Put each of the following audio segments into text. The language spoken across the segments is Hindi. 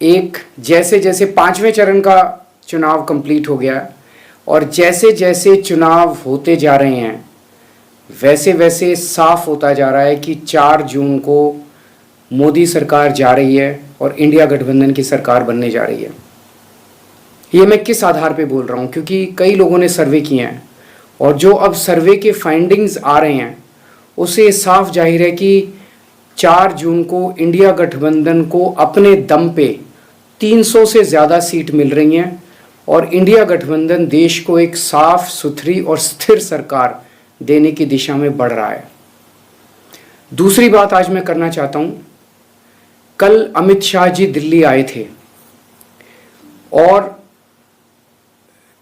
एक जैसे जैसे पांचवें चरण का चुनाव कंप्लीट हो गया और जैसे जैसे चुनाव होते जा रहे हैं वैसे वैसे साफ होता जा रहा है कि 4 जून को मोदी सरकार जा रही है और इंडिया गठबंधन की सरकार बनने जा रही है। ये मैं किस आधार पे बोल रहा हूँ, क्योंकि कई लोगों ने सर्वे किए हैं और जो अब सर्वे के फाइंडिंग्स आ रहे हैं उससे साफ जाहिर है कि 4 जून को इंडिया गठबंधन को अपने दम पे 300 से ज़्यादा सीट मिल रही हैं और इंडिया गठबंधन देश को एक साफ सुथरी और स्थिर सरकार देने की दिशा में बढ़ रहा है। दूसरी बात आज मैं करना चाहता हूँ, कल अमित शाह जी दिल्ली आए थे और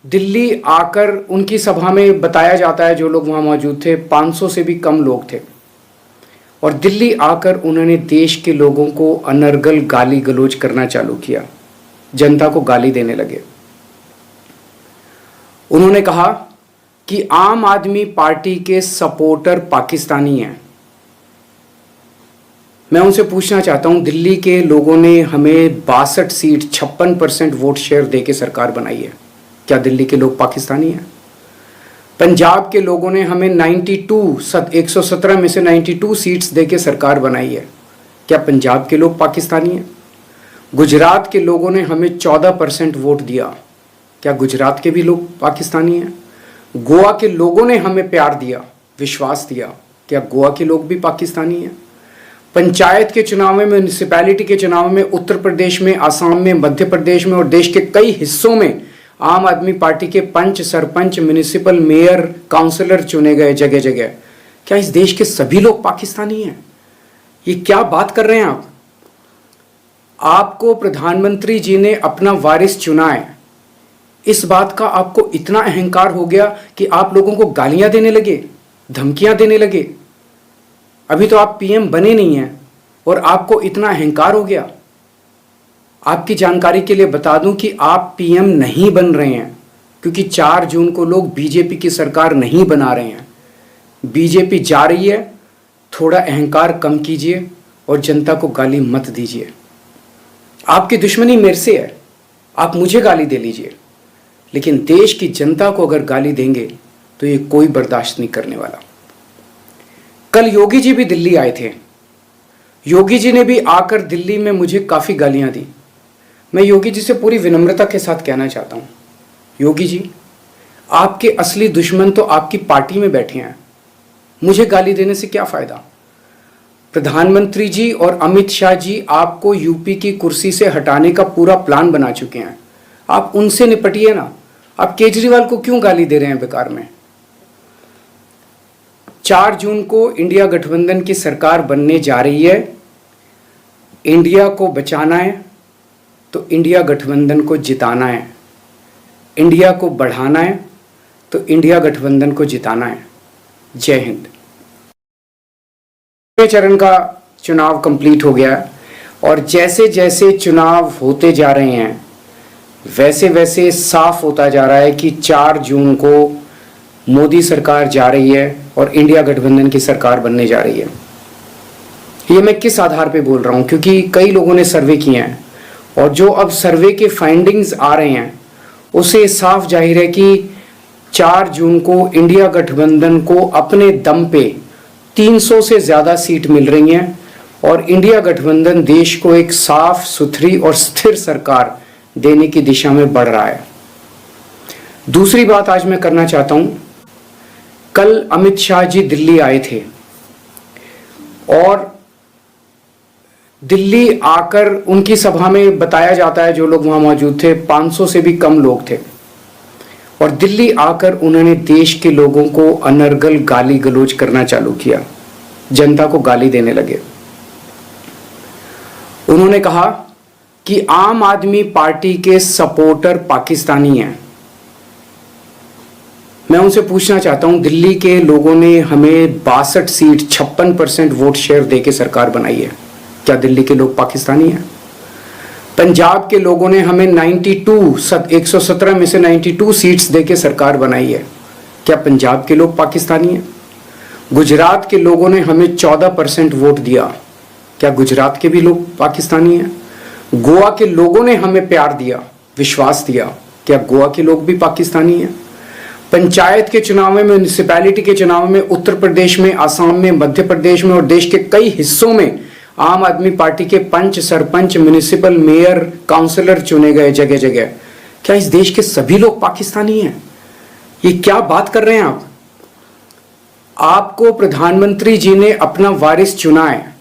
दिल्ली आकर उनकी सभा में बताया जाता है, जो लोग वहाँ मौजूद थे 500 से भी कम लोग थे, और दिल्ली आकर उन्होंने देश के लोगों को अनर्गल गाली गलौज करना चालू किया, जनता को गाली देने लगे। उन्होंने कहा कि आम आदमी पार्टी के सपोर्टर पाकिस्तानी हैं। मैं उनसे पूछना चाहता हूं, दिल्ली के लोगों ने हमें 62 सीट 56% वोट शेयर देके सरकार बनाई है, क्या दिल्ली के लोग पाकिस्तानी हैं? पंजाब के लोगों ने हमें 117 में से 92 सीट्स देके सरकार बनाई है, क्या पंजाब के लोग पाकिस्तानी हैं? गुजरात के लोगों ने हमें 14% वोट दिया, क्या गुजरात के भी लोग पाकिस्तानी हैं? गोवा के लोगों ने हमें प्यार दिया, विश्वास दिया, क्या गोवा के लोग भी पाकिस्तानी हैं? पंचायत के चुनाव में, म्यूनिसिपैलिटी के चुनाव में उत्तर प्रदेश में, आसाम में, मध्य प्रदेश में और देश के कई हिस्सों में आम आदमी पार्टी के पंच, सरपंच, म्यूनिसिपल मेयर, काउंसलर चुने गए जगह जगह, क्या इस देश के सभी लोग पाकिस्तानी हैं? ये क्या बात कर रहे हैं आप? आपको प्रधानमंत्री जी ने अपना वारिस चुना है, इस बात का आपको इतना अहंकार हो गया कि आप लोगों को गालियां देने लगे, धमकियां देने लगे। अभी तो आप पीएम बने नहीं हैं और आपको इतना अहंकार हो गया। आपकी जानकारी के लिए बता दूं कि आप पीएम नहीं बन रहे हैं, क्योंकि 4 जून को लोग बीजेपी की सरकार नहीं बना रहे हैं। बीजेपी जा रही है, थोड़ा अहंकार कम कीजिए और जनता को गाली मत दीजिए। आपकी दुश्मनी मेरे से है, आप मुझे गाली दे लीजिए, लेकिन देश की जनता को अगर गाली देंगे तो ये कोई बर्दाश्त नहीं करने वाला। कल योगी जी भी दिल्ली आए थे, योगी जी ने भी आकर दिल्ली में मुझे काफ़ी गालियां दी। मैं योगी जी से पूरी विनम्रता के साथ कहना चाहता हूं, योगी जी, आपके असली दुश्मन तो आपकी पार्टी में बैठे हैं, मुझे गाली देने से क्या फ़ायदा? प्रधानमंत्री जी और अमित शाह जी आपको यूपी की कुर्सी से हटाने का पूरा प्लान बना चुके हैं, आप उनसे निपटिए ना। आप केजरीवाल को क्यों गाली दे रहे हैं बेकार में? 4 जून को इंडिया गठबंधन की सरकार बनने जा रही है। इंडिया को बचाना है तो इंडिया गठबंधन को जिताना है, इंडिया को बढ़ाना है तो इंडिया गठबंधन को जिताना है। जय हिंद। चरण का चुनाव कंप्लीट हो गया और जैसे जैसे चुनाव होते जा रहे हैं वैसे वैसे साफ होता जा रहा है कि 4 जून को मोदी सरकार जा रही है और इंडिया गठबंधन की सरकार बनने जा रही है। ये मैं किस आधार पे बोल रहा हूँ, क्योंकि कई लोगों ने सर्वे किए हैं और जो अब सर्वे के फाइंडिंग्स आ रहे हैं उससे साफ जाहिर है कि 4 जून को इंडिया गठबंधन को अपने दम पे 300 से ज़्यादा सीट मिल रही हैं और इंडिया गठबंधन देश को एक साफ सुथरी और स्थिर सरकार देने की दिशा में बढ़ रहा है। दूसरी बात आज मैं करना चाहता हूं, कल अमित शाह जी दिल्ली आए थे और दिल्ली आकर उनकी सभा में बताया जाता है, जो लोग वहां मौजूद थे 500 से भी कम लोग थे, और दिल्ली आकर उन्होंने देश के लोगों को अनर्गल गाली गलौज करना चालू किया, जनता को गाली देने लगे। उन्होंने कहा कि आम आदमी पार्टी के सपोर्टर पाकिस्तानी हैं। मैं उनसे पूछना चाहता हूं, दिल्ली के लोगों ने हमें 62 सीट 56% वोट शेयर देके सरकार बनाई है, क्या दिल्ली के लोग पाकिस्तानी हैं? पंजाब के लोगों ने हमें 117 में से 92 सीट्स देके सरकार बनाई है, क्या पंजाब के लोग पाकिस्तानी हैं? गुजरात के लोगों ने हमें 14% वोट दिया, क्या गुजरात के भी लोग पाकिस्तानी हैं? गोवा के लोगों ने हमें प्यार दिया, विश्वास दिया। क्या गोवा के लोग भी पाकिस्तानी हैं? पंचायत के चुनाव में, म्यूनिसिपैलिटी के चुनाव में, उत्तर प्रदेश में, आसाम में, मध्य प्रदेश में और देश के कई हिस्सों में आम आदमी पार्टी के पंच, सरपंच, म्यूनिसिपल मेयर, काउंसलर चुने गए जगह जगह। क्या इस देश के सभी लोग पाकिस्तानी हैं? ये क्या बात कर रहे हैं आप? आपको प्रधानमंत्री जी ने अपना वारिस चुना है,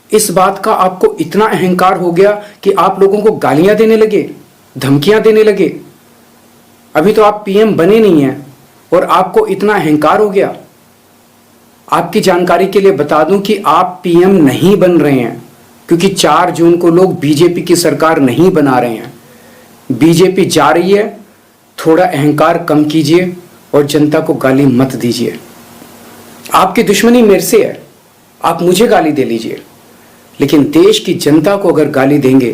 इस बात का आपको इतना अहंकार हो गया कि आप लोगों को गालियां देने लगे, धमकियां देने लगे। अभी तो आप पीएम बने नहीं हैं और आपको इतना अहंकार हो गया। आपकी जानकारी के लिए बता दूं कि आप पीएम नहीं बन रहे हैं, क्योंकि 4 जून को लोग बीजेपी की सरकार नहीं बना रहे हैं। बीजेपी जा रही है, थोड़ा अहंकार कम कीजिए और जनता को गाली मत दीजिए। आपकी दुश्मनी मेरे से है, आप मुझे गाली दे लीजिए, लेकिन देश की जनता को अगर गाली देंगे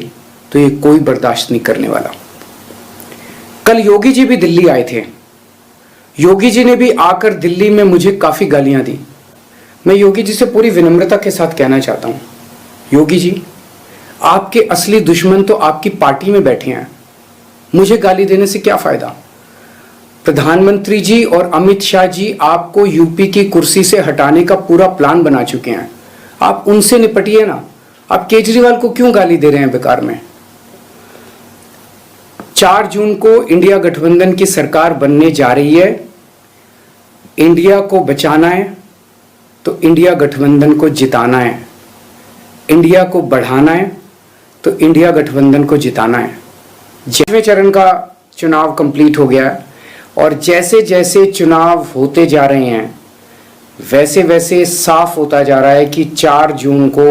तो ये कोई बर्दाश्त नहीं करने वाला। कल योगी जी भी दिल्ली आए थे। योगी जी ने भी आकर दिल्ली में मुझे काफी गालियां दी। मैं योगी जी से पूरी विनम्रता के साथ कहना चाहता हूं, योगी जी, आपके असली दुश्मन तो आपकी पार्टी में बैठे हैं। मुझे गाली देने से क्या फायदा? प्रधानमंत्री जी और अमित शाह जी आपको यूपी की कुर्सी से हटाने का पूरा प्लान बना चुके हैं। आप उनसे निपटिए ना। आप केजरीवाल को क्यों गाली दे रहे हैं बेकार में? 4 जून को इंडिया गठबंधन की सरकार बनने जा रही है। इंडिया को बचाना है तो इंडिया गठबंधन को जिताना है। इंडिया को बढ़ाना है तो इंडिया गठबंधन को जिताना है। 6वें चरण का चुनाव कंप्लीट हो गया है और जैसे जैसे चुनाव होते जा रहे हैं वैसे वैसे साफ होता जा रहा है कि 4 जून को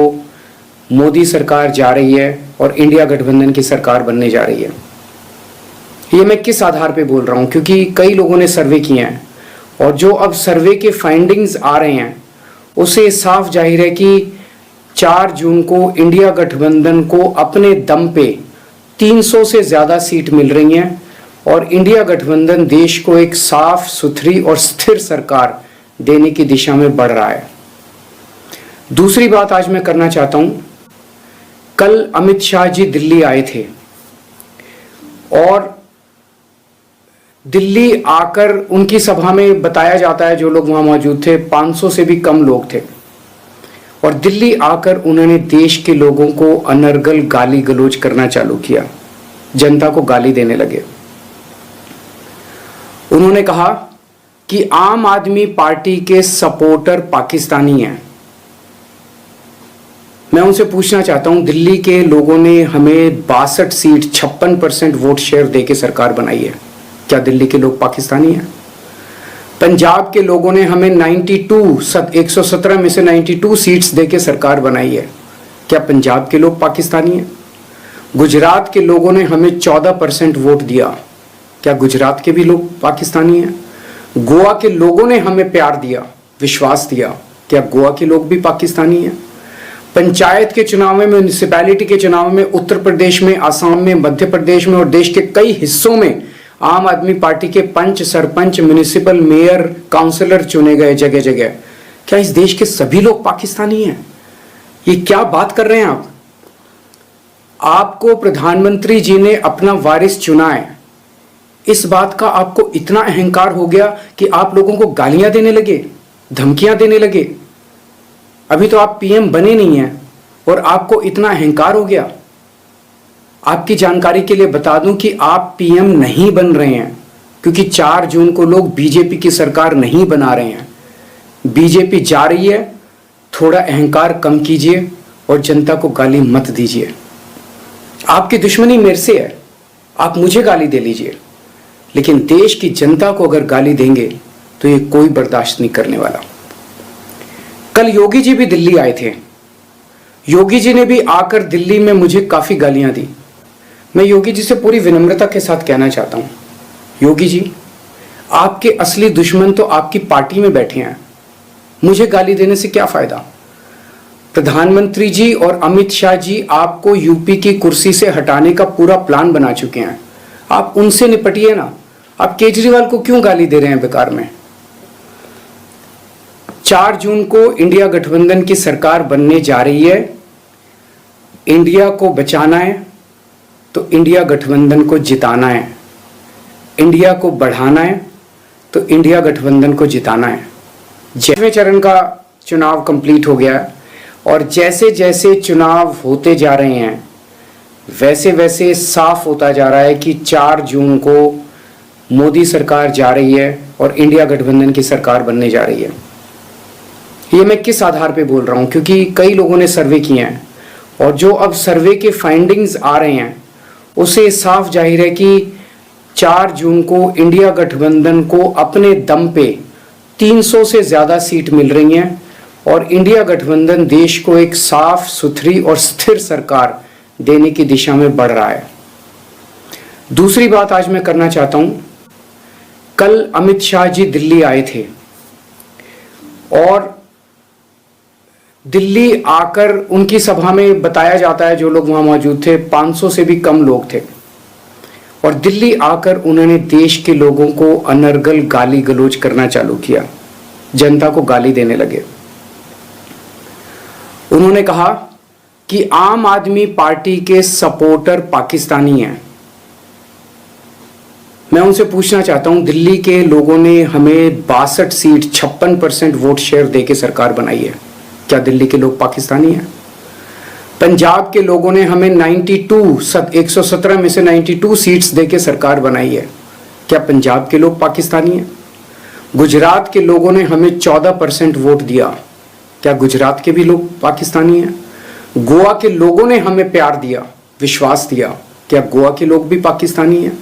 मोदी सरकार जा रही है और इंडिया गठबंधन की सरकार बनने जा रही है। ये मैं किस आधार पे बोल रहा हूँ? क्योंकि कई लोगों ने सर्वे किए हैं और जो अब सर्वे के फाइंडिंग्स आ रहे हैं उससे साफ जाहिर है कि 4 जून को इंडिया गठबंधन को अपने दम पे 300 से ज़्यादा सीट मिल रही हैं और इंडिया गठबंधन देश को एक साफ सुथरी और स्थिर सरकार देने की दिशा में बढ़ रहा है। दूसरी बात आज मैं करना चाहता हूं, कल अमित शाह जी दिल्ली आए थे और दिल्ली आकर उनकी सभा में बताया जाता है, जो लोग वहां मौजूद थे 500 से भी कम लोग थे, और दिल्ली आकर उन्होंने देश के लोगों को अनर्गल गाली गलौज करना चालू किया, जनता को गाली देने लगे। उन्होंने कहा कि आम आदमी पार्टी के सपोर्टर पाकिस्तानी हैं। मैं उनसे पूछना चाहता हूं, दिल्ली के लोगों ने हमें 62 सीट 56% वोट शेयर देके सरकार बनाई है। क्या दिल्ली के लोग पाकिस्तानी हैं? पंजाब के लोगों ने हमें 117 में से 92 सीट्स देके सरकार बनाई है। क्या पंजाब के लोग पाकिस्तानी हैं? गुजरात के लोगों ने हमें 14% वोट दिया। क्या गुजरात के भी लोग पाकिस्तानी हैं? गोवा के लोगों ने हमें प्यार दिया, विश्वास दिया। क्या गोवा के लोग भी पाकिस्तानी हैं? पंचायत के चुनाव में, म्यूनिसिपैलिटी के चुनाव में, उत्तर प्रदेश में, आसाम में, मध्य प्रदेश में और देश के कई हिस्सों में आम आदमी पार्टी के पंच, सरपंच, म्यूनिसिपल मेयर, काउंसलर चुने गए जगह जगह। क्या इस देश के सभी लोग पाकिस्तानी हैं? ये क्या बात कर रहे हैं आप? आपको प्रधानमंत्री जी ने अपना वारिस चुना है, इस बात का आपको इतना अहंकार हो गया कि आप लोगों को गालियां देने लगे, धमकियां देने लगे। अभी तो आप पीएम बने नहीं हैं और आपको इतना अहंकार हो गया। आपकी जानकारी के लिए बता दूं कि आप पीएम नहीं बन रहे हैं, क्योंकि 4 जून को लोग बीजेपी की सरकार नहीं बना रहे हैं। बीजेपी जा रही है, थोड़ा अहंकार कम कीजिए और जनता को गाली मत दीजिए। आपकी दुश्मनी मेरे से है, आप मुझे गाली दे लीजिए, लेकिन देश की जनता को अगर गाली देंगे तो ये कोई बर्दाश्त नहीं करने वाला। कल योगी जी भी दिल्ली आए थे। योगी जी ने भी आकर दिल्ली में मुझे काफी गालियां दी। मैं योगी जी से पूरी विनम्रता के साथ कहना चाहता हूं, योगी जी, आपके असली दुश्मन तो आपकी पार्टी में बैठे हैं। मुझे गाली देने से क्या फायदा? प्रधानमंत्री जी और अमित शाह जी आपको यूपी की कुर्सी से हटाने का पूरा प्लान बना चुके हैं। आप उनसे निपटिए ना। आप केजरीवाल को क्यों गाली दे रहे हैं बेकार में? 4 जून को इंडिया गठबंधन की सरकार बनने जा रही है। इंडिया को बचाना है तो इंडिया गठबंधन को जिताना है। इंडिया को बढ़ाना है तो इंडिया गठबंधन को जिताना है। 6वें चरण का चुनाव कंप्लीट हो गया है और जैसे जैसे चुनाव होते जा रहे हैं वैसे वैसे साफ होता जा रहा है कि 4 जून को मोदी सरकार जा रही है और इंडिया गठबंधन की सरकार बनने जा रही है। ये मैं किस आधार पे बोल रहा हूँ, क्योंकि कई लोगों ने सर्वे किए हैं और जो अब सर्वे के फाइंडिंग्स आ रहे हैं उसे साफ जाहिर है कि 4 जून को इंडिया गठबंधन को अपने दम पे 300 से ज़्यादा सीट मिल रही हैं और इंडिया गठबंधन देश को एक साफ सुथरी और स्थिर सरकार देने की दिशा में बढ़ रहा है। दूसरी बात आज मैं करना चाहता हूं, कल अमित शाह जी दिल्ली आए थे और दिल्ली आकर उनकी सभा में बताया जाता है जो लोग वहां मौजूद थे 500 से भी कम लोग थे और दिल्ली आकर उन्होंने देश के लोगों को अनर्गल गाली गलौज करना चालू किया, जनता को गाली देने लगे। उन्होंने कहा कि आम आदमी पार्टी के सपोर्टर पाकिस्तानी हैं। मैं उनसे पूछना चाहता हूं, दिल्ली के लोगों ने हमें 62 सीट 56% वोट शेयर देके सरकार बनाई है, क्या दिल्ली के लोग पाकिस्तानी हैं? पंजाब के लोगों ने हमें 117 में से 92 सीट्स देके सरकार बनाई है, क्या पंजाब के लोग पाकिस्तानी हैं? गुजरात के लोगों ने हमें 14% वोट दिया, क्या गुजरात के भी लोग पाकिस्तानी हैं? गोवा के लोगों ने हमें प्यार दिया, विश्वास दिया, क्या गोवा के लोग भी पाकिस्तानी हैं?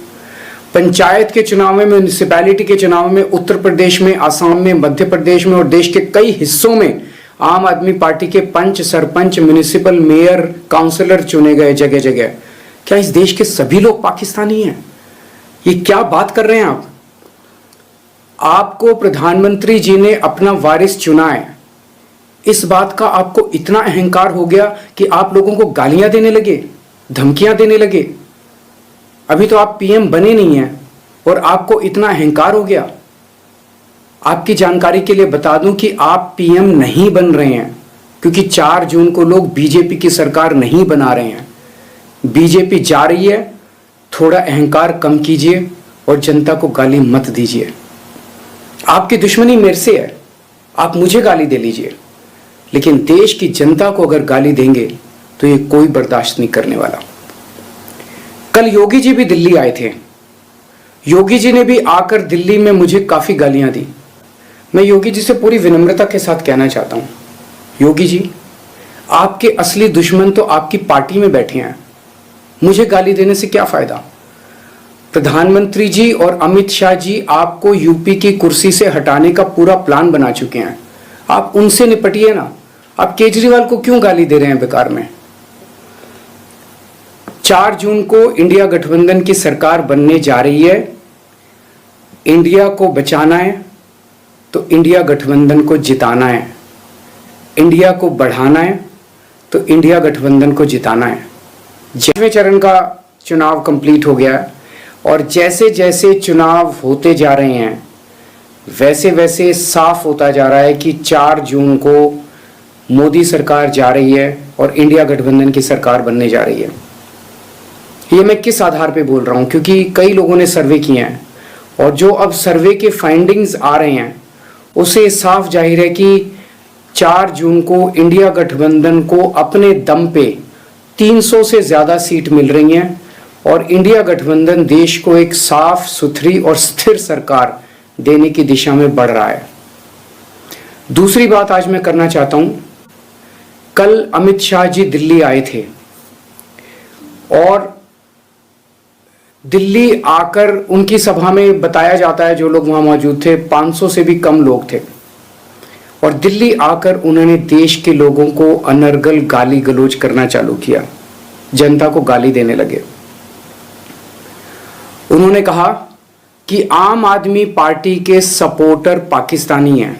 पंचायत के चुनाव में, म्यूनिसिपैलिटी के चुनाव में उत्तर प्रदेश में, आसाम में, मध्य प्रदेश में और देश के कई हिस्सों में आम आदमी पार्टी के पंच, सरपंच, म्यूनिसिपल मेयर, काउंसलर चुने गए जगह जगह, क्या इस देश के सभी लोग पाकिस्तानी हैं? ये क्या बात कर रहे हैं आप? आपको प्रधानमंत्री जी ने अपना वारिस चुना है, इस बात का आपको इतना अहंकार हो गया कि आप लोगों को गालियां देने लगे, धमकियां देने लगे। अभी तो आप पीएम बने नहीं हैं और आपको इतना अहंकार हो गया। आपकी जानकारी के लिए बता दूं कि आप पीएम नहीं बन रहे हैं, क्योंकि 4 जून को लोग बीजेपी की सरकार नहीं बना रहे हैं। बीजेपी जा रही है, थोड़ा अहंकार कम कीजिए और जनता को गाली मत दीजिए। आपकी दुश्मनी मेरे से है, आप मुझे गाली दे लीजिए, लेकिन देश की जनता को अगर गाली देंगे तो ये कोई बर्दाश्त नहीं करने वाला। कल योगी जी भी दिल्ली आए थे, योगी जी ने भी आकर दिल्ली में मुझे काफी गालियां दी। मैं योगी जी से पूरी विनम्रता के साथ कहना चाहता हूं, योगी जी, आपके असली दुश्मन तो आपकी पार्टी में बैठे हैं, मुझे गाली देने से क्या फायदा? प्रधानमंत्री जी और अमित शाह जी आपको यूपी की कुर्सी से हटाने का पूरा प्लान बना चुके हैं, आप उनसे निपटिए ना। आप केजरीवाल को क्यों गाली दे रहे हैं बेकार में? 4 जून को इंडिया गठबंधन की सरकार बनने जा रही है। इंडिया को बचाना है तो इंडिया गठबंधन को जिताना है। इंडिया को बढ़ाना है तो इंडिया गठबंधन को जिताना है। 6वें चरण का चुनाव कंप्लीट हो गया है और जैसे जैसे चुनाव होते जा रहे हैं वैसे वैसे साफ होता जा रहा है कि 4 जून को मोदी सरकार जा रही है और इंडिया गठबंधन की सरकार बनने जा रही है। ये मैं किस आधार पे बोल रहा हूँ, क्योंकि कई लोगों ने सर्वे किए हैं और जो अब सर्वे के फाइंडिंग्स आ रहे हैं उसे साफ जाहिर है कि 4 जून को इंडिया गठबंधन को अपने दम पे 300 से ज़्यादा सीट मिल रही हैं और इंडिया गठबंधन देश को एक साफ सुथरी और स्थिर सरकार देने की दिशा में बढ़ रहा है। दूसरी बात आज मैं करना चाहता हूं, कल अमित शाह जी दिल्ली आए थे और दिल्ली आकर उनकी सभा में बताया जाता है जो लोग वहां मौजूद थे 500 से भी कम लोग थे और दिल्ली आकर उन्होंने देश के लोगों को अनर्गल गाली गलौज करना चालू किया, जनता को गाली देने लगे। उन्होंने कहा कि आम आदमी पार्टी के सपोर्टर पाकिस्तानी हैं।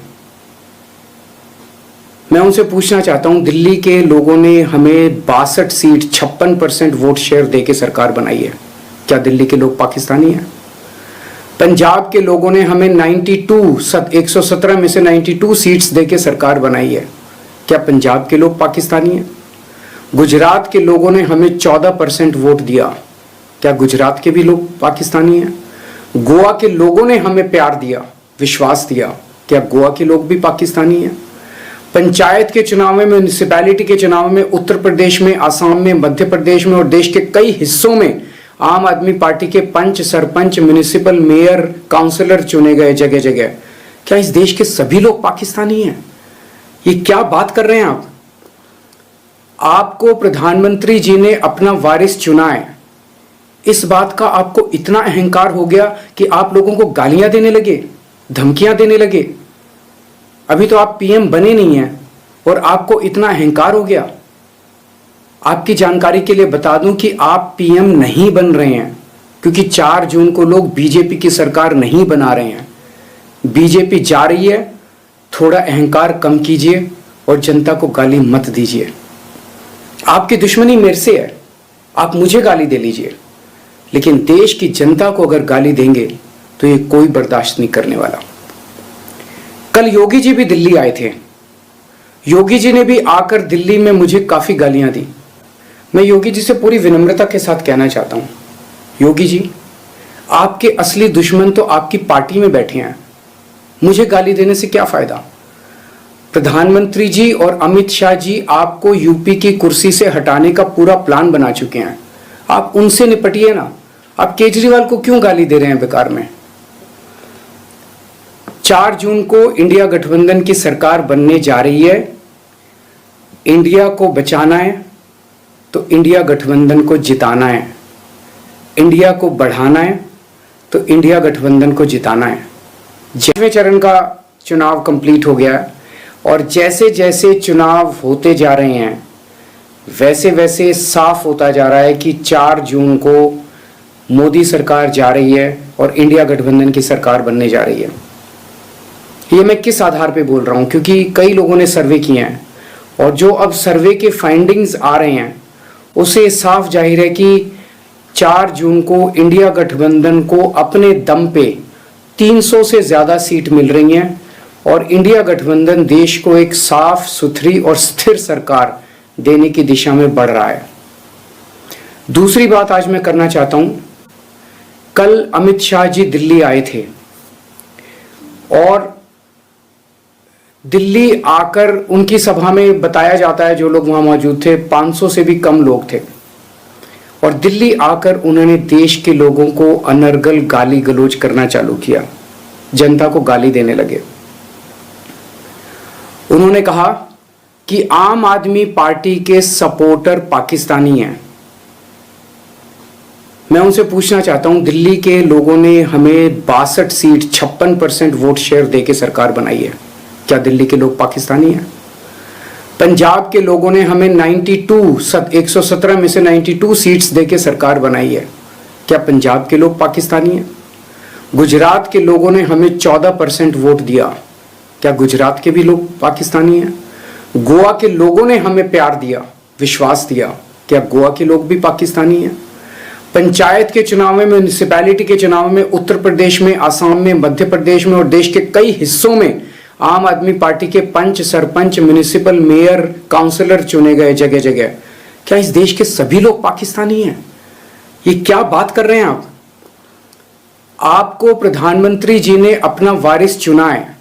मैं उनसे पूछना चाहता हूं, दिल्ली के लोगों ने हमें 62 सीट 56% वोट शेयर देके सरकार बनाई है, क्या दिल्ली के लोग पाकिस्तानी हैं? पंजाब के लोगों ने हमें 117 में से 92 सीट्स देके सरकार बनाई है, क्या पंजाब के लोग पाकिस्तानी हैं? गुजरात के लोगों ने हमें 14% वोट दिया, क्या गुजरात के भी लोग पाकिस्तानी हैं? गोवा के लोगों ने हमें प्यार दिया, विश्वास दिया, क्या गोवा के लोग भी पाकिस्तानी हैं? पंचायत के चुनाव में, म्यूनिसिपैलिटी के चुनाव में उत्तर प्रदेश में, आसाम में, मध्य प्रदेश में और देश के कई हिस्सों में आम आदमी पार्टी के पंच, सरपंच, म्यूनिसिपल मेयर, काउंसलर चुने गए जगह जगह। क्या इस देश के सभी लोग पाकिस्तानी हैं? ये क्या बात कर रहे हैं आप? आपको प्रधानमंत्री जी ने अपना वारिस चुना है, इस बात का आपको इतना अहंकार हो गया कि आप लोगों को गालियां देने लगे, धमकियां देने लगे। अभी तो आप पीएम बने नहीं हैं और आपको इतना अहंकार हो गया। आपकी जानकारी के लिए बता दूं कि आप पीएम नहीं बन रहे हैं, क्योंकि 4 जून को लोग बीजेपी की सरकार नहीं बना रहे हैं। बीजेपी जा रही है, थोड़ा अहंकार कम कीजिए और जनता को गाली मत दीजिए। आपकी दुश्मनी मेरे से है, आप मुझे गाली दे लीजिए, लेकिन देश की जनता को अगर गाली देंगे तो ये कोई बर्दाश्त नहीं करने वाला। कल योगी जी भी दिल्ली आए थे। योगी जी ने भी आकर दिल्ली में मुझे काफी गालियां दी। मैं योगी जी से पूरी विनम्रता के साथ कहना चाहता हूं, योगी जी, आपके असली दुश्मन तो आपकी पार्टी में बैठे हैं। मुझे गाली देने से क्या फायदा? प्रधानमंत्री जी और अमित शाह जी आपको यूपी की कुर्सी से हटाने का पूरा प्लान बना चुके हैं। आप उनसे निपटिए ना। आप केजरीवाल को क्यों गाली दे रहे हैं बेकार में? 4 जून को इंडिया गठबंधन की सरकार बनने जा रही है। इंडिया को बचाना है तो इंडिया गठबंधन को जिताना है। इंडिया को बढ़ाना है तो इंडिया गठबंधन को जिताना है। 6वें चरण का चुनाव कंप्लीट हो गया है और जैसे जैसे चुनाव होते जा रहे हैं वैसे वैसे साफ होता जा रहा है कि 4 जून को मोदी सरकार जा रही है और इंडिया गठबंधन की सरकार बनने जा रही है। ये मैं किस आधार पे बोल रहा हूँ? क्योंकि कई लोगों ने सर्वे किए हैं और जो अब सर्वे के फाइंडिंग्स आ रहे हैं उसे साफ जाहिर है कि 4 जून को इंडिया गठबंधन को अपने दम पे 300 से ज़्यादा सीट मिल रही हैं और इंडिया गठबंधन देश को एक साफ सुथरी और स्थिर सरकार देने की दिशा में बढ़ रहा है। दूसरी बात आज मैं करना चाहता हूं, कल अमित शाह जी दिल्ली आए थे और दिल्ली आकर उनकी सभा में बताया जाता है, जो लोग वहां मौजूद थे 500 से भी कम लोग थे, और दिल्ली आकर उन्होंने देश के लोगों को अनर्गल गाली गलौज करना चालू किया, जनता को गाली देने लगे। उन्होंने कहा कि आम आदमी पार्टी के सपोर्टर पाकिस्तानी हैं। मैं उनसे पूछना चाहता हूं, दिल्ली के लोगों ने हमें 62 सीट 56% वोट शेयर देके सरकार बनाई है, क्या दिल्ली के लोग पाकिस्तानी हैं? पंजाब के लोगों ने हमें 117 में से 92 सीट्स देके सरकार बनाई है, क्या पंजाब के लोग पाकिस्तानी हैं? गुजरात के लोगों ने हमें 14% वोट दिया, क्या गुजरात के भी लोग पाकिस्तानी हैं? गोवा के लोगों ने हमें प्यार दिया, विश्वास दिया, क्या गोवा के लोग भी पाकिस्तानी हैं? पंचायत के चुनाव में, म्यूनिसिपैलिटी के चुनाव में उत्तर प्रदेश में, आसाम में, मध्य प्रदेश में और देश के कई हिस्सों में आम आदमी पार्टी के पंच, सरपंच, म्यूनिसिपल मेयर, काउंसलर चुने गए जगह जगह। क्या इस देश के सभी लोग पाकिस्तानी हैं? ये क्या बात कर रहे हैं आप? आपको प्रधानमंत्री जी ने अपना वारिस चुना है,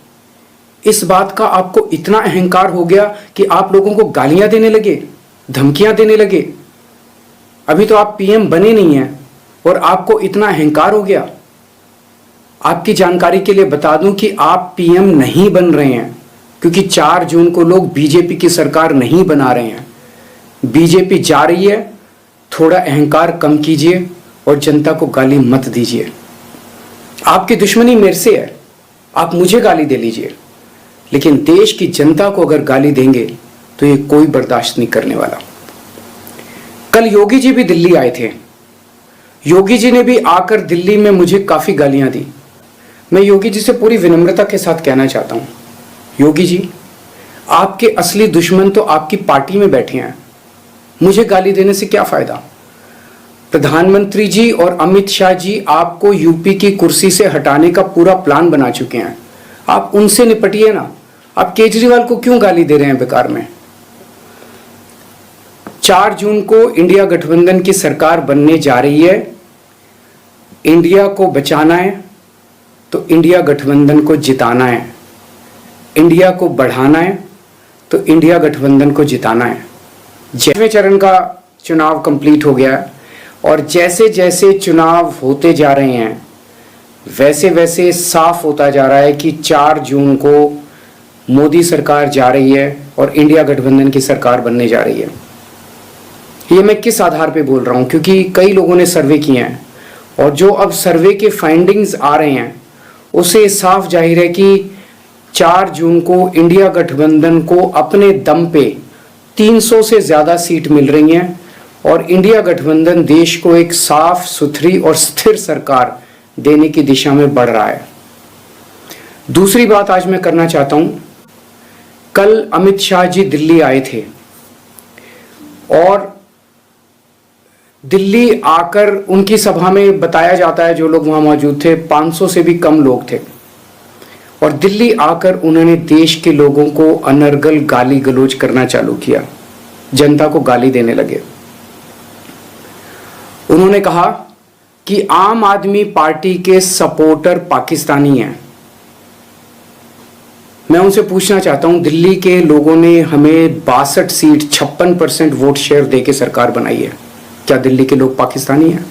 इस बात का आपको इतना अहंकार हो गया कि आप लोगों को गालियां देने लगे, धमकियां देने लगे। अभी तो आप पीएम बने नहीं हैं और आपको इतना अहंकार हो गया। आपकी जानकारी के लिए बता दूं कि आप पीएम नहीं बन रहे हैं, क्योंकि 4 जून को लोग बीजेपी की सरकार नहीं बना रहे हैं। बीजेपी जा रही है, थोड़ा अहंकार कम कीजिए और जनता को गाली मत दीजिए। आपकी दुश्मनी मेरे से है, आप मुझे गाली दे लीजिए, लेकिन देश की जनता को अगर गाली देंगे तो ये कोई बर्दाश्त नहीं करने वाला। कल योगी जी भी दिल्ली आए थे। योगी जी ने भी आकर दिल्ली में मुझे काफी गालियां दी। मैं योगी जी से पूरी विनम्रता के साथ कहना चाहता हूं, योगी जी, आपके असली दुश्मन तो आपकी पार्टी में बैठे हैं। मुझे गाली देने से क्या फायदा? प्रधानमंत्री जी और अमित शाह जी आपको यूपी की कुर्सी से हटाने का पूरा प्लान बना चुके हैं। आप उनसे निपटिए ना। आप केजरीवाल को क्यों गाली दे रहे हैं बेकार में? 4 जून को इंडिया गठबंधन की सरकार बनने जा रही है। इंडिया को बचाना है तो इंडिया गठबंधन को जिताना है। इंडिया को बढ़ाना है तो इंडिया गठबंधन को जिताना है। 6वें चरण का चुनाव कंप्लीट हो गया है और जैसे जैसे चुनाव होते जा रहे हैं वैसे वैसे साफ होता जा रहा है कि 4 जून को मोदी सरकार जा रही है और इंडिया गठबंधन की सरकार बनने जा रही है। ये मैं किस आधार पे बोल रहा हूँ, क्योंकि कई लोगों ने सर्वे किए हैं और जो अब सर्वे के फाइंडिंग्स आ रहे हैं उससे साफ जाहिर है कि 4 जून को इंडिया गठबंधन को अपने दम पे 300 से ज़्यादा सीट मिल रही हैं और इंडिया गठबंधन देश को एक साफ सुथरी और स्थिर सरकार देने की दिशा में बढ़ रहा है। दूसरी बात आज मैं करना चाहता हूं, कल अमित शाह जी दिल्ली आए थे और दिल्ली आकर उनकी सभा में बताया जाता है जो लोग वहां मौजूद थे 500 से भी कम लोग थे और दिल्ली आकर उन्होंने देश के लोगों को अनर्गल गाली गलौज करना चालू किया, जनता को गाली देने लगे। उन्होंने कहा कि आम आदमी पार्टी के सपोर्टर पाकिस्तानी हैं। मैं उनसे पूछना चाहता हूं, दिल्ली के लोगों ने हमें 62 सीट 56% वोट शेयर देके सरकार बनाई है, क्या दिल्ली के लोग पाकिस्तानी हैं?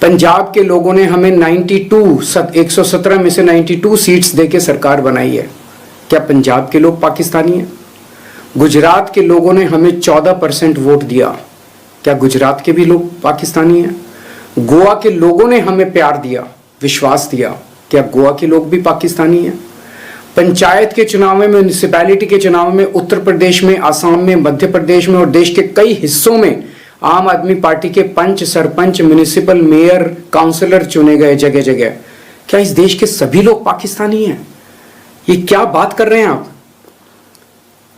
पंजाब के लोगों ने हमें 117 में से 92 सीट्स देके सरकार बनाई है, क्या पंजाब के लोग पाकिस्तानी हैं? गुजरात के लोगों ने हमें 14% वोट दिया, क्या गुजरात के भी लोग पाकिस्तानी हैं? गोवा के लोगों ने हमें प्यार दिया, विश्वास दिया, क्या गोवा के लोग भी पाकिस्तानी हैं? पंचायत के चुनाव में, म्यूनिसिपैलिटी के चुनाव में उत्तर प्रदेश में, आसाम में, मध्य प्रदेश में और देश के कई हिस्सों में आम आदमी पार्टी के पंच, सरपंच, म्यूनिसिपल मेयर, काउंसलर चुने गए जगह जगह, क्या इस देश के सभी लोग पाकिस्तानी हैं? ये क्या बात कर रहे हैं आप?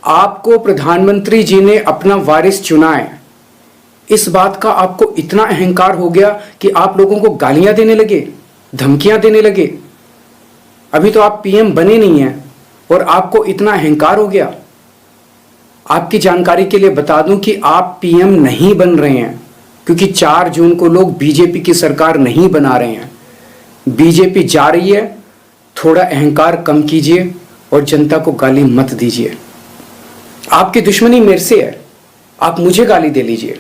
आपको प्रधानमंत्री जी ने अपना वारिस चुना है, इस बात का आपको इतना अहंकार हो गया कि आप लोगों को गालियां देने लगे, धमकियां देने लगे। अभी तो आप पीएम बने नहीं हैं और आपको इतना अहंकार हो गया। आपकी जानकारी के लिए बता दूं कि आप पीएम नहीं बन रहे हैं, क्योंकि 4 जून को लोग बीजेपी की सरकार नहीं बना रहे हैं। बीजेपी जा रही है, थोड़ा अहंकार कम कीजिए और जनता को गाली मत दीजिए। आपकी दुश्मनी मेरे से है, आप मुझे गाली दे लीजिए,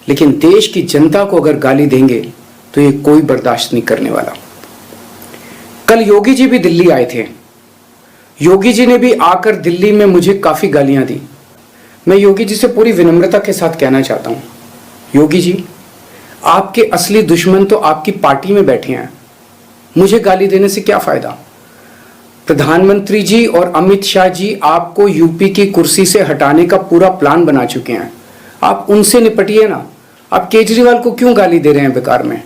लेकिन देश की जनता को अगर गाली देंगे तो ये कोई बर्दाश्त नहीं करने वाला। कल योगी जी भी दिल्ली आए थे। योगी जी ने भी आकर दिल्ली में मुझे काफी गालियां दी। मैं योगी जी से पूरी विनम्रता के साथ कहना चाहता हूं, योगी जी, आपके असली दुश्मन तो आपकी पार्टी में बैठे हैं, मुझे गाली देने से क्या फायदा? प्रधानमंत्री जी और अमित शाह जी आपको यूपी की कुर्सी से हटाने का पूरा प्लान बना चुके हैं, आप उनसे निपटिए ना। आप केजरीवाल को क्यों गाली दे रहे हैं बेकार में?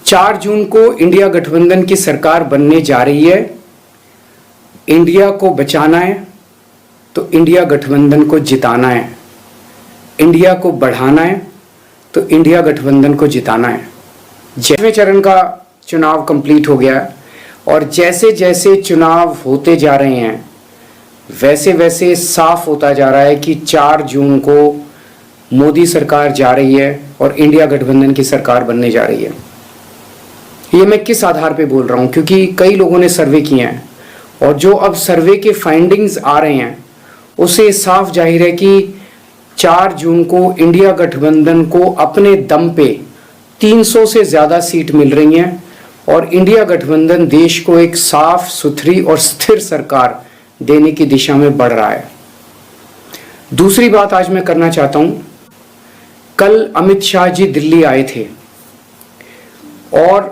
4 जून को इंडिया गठबंधन की सरकार बनने जा रही है। इंडिया को बचाना है तो इंडिया गठबंधन को जिताना है। इंडिया को बढ़ाना है तो इंडिया गठबंधन को जिताना है। 6वें चरण का चुनाव कंप्लीट हो गया है और जैसे जैसे चुनाव होते जा रहे हैं वैसे वैसे साफ होता जा रहा है कि 4 जून को मोदी सरकार जा रही है और इंडिया गठबंधन की सरकार बनने जा रही है। ये मैं किस आधार पे बोल रहा हूँ, क्योंकि कई लोगों ने सर्वे किए हैं और जो अब सर्वे के फाइंडिंग्स आ रहे हैं उससे साफ जाहिर है कि 4 जून को इंडिया गठबंधन को अपने दम पे 300 से ज़्यादा सीट मिल रही हैं और इंडिया गठबंधन देश को एक साफ सुथरी और स्थिर सरकार देने की दिशा में बढ़ रहा है। दूसरी बात आज मैं करना चाहता हूं, कल अमित शाह जी दिल्ली आए थे और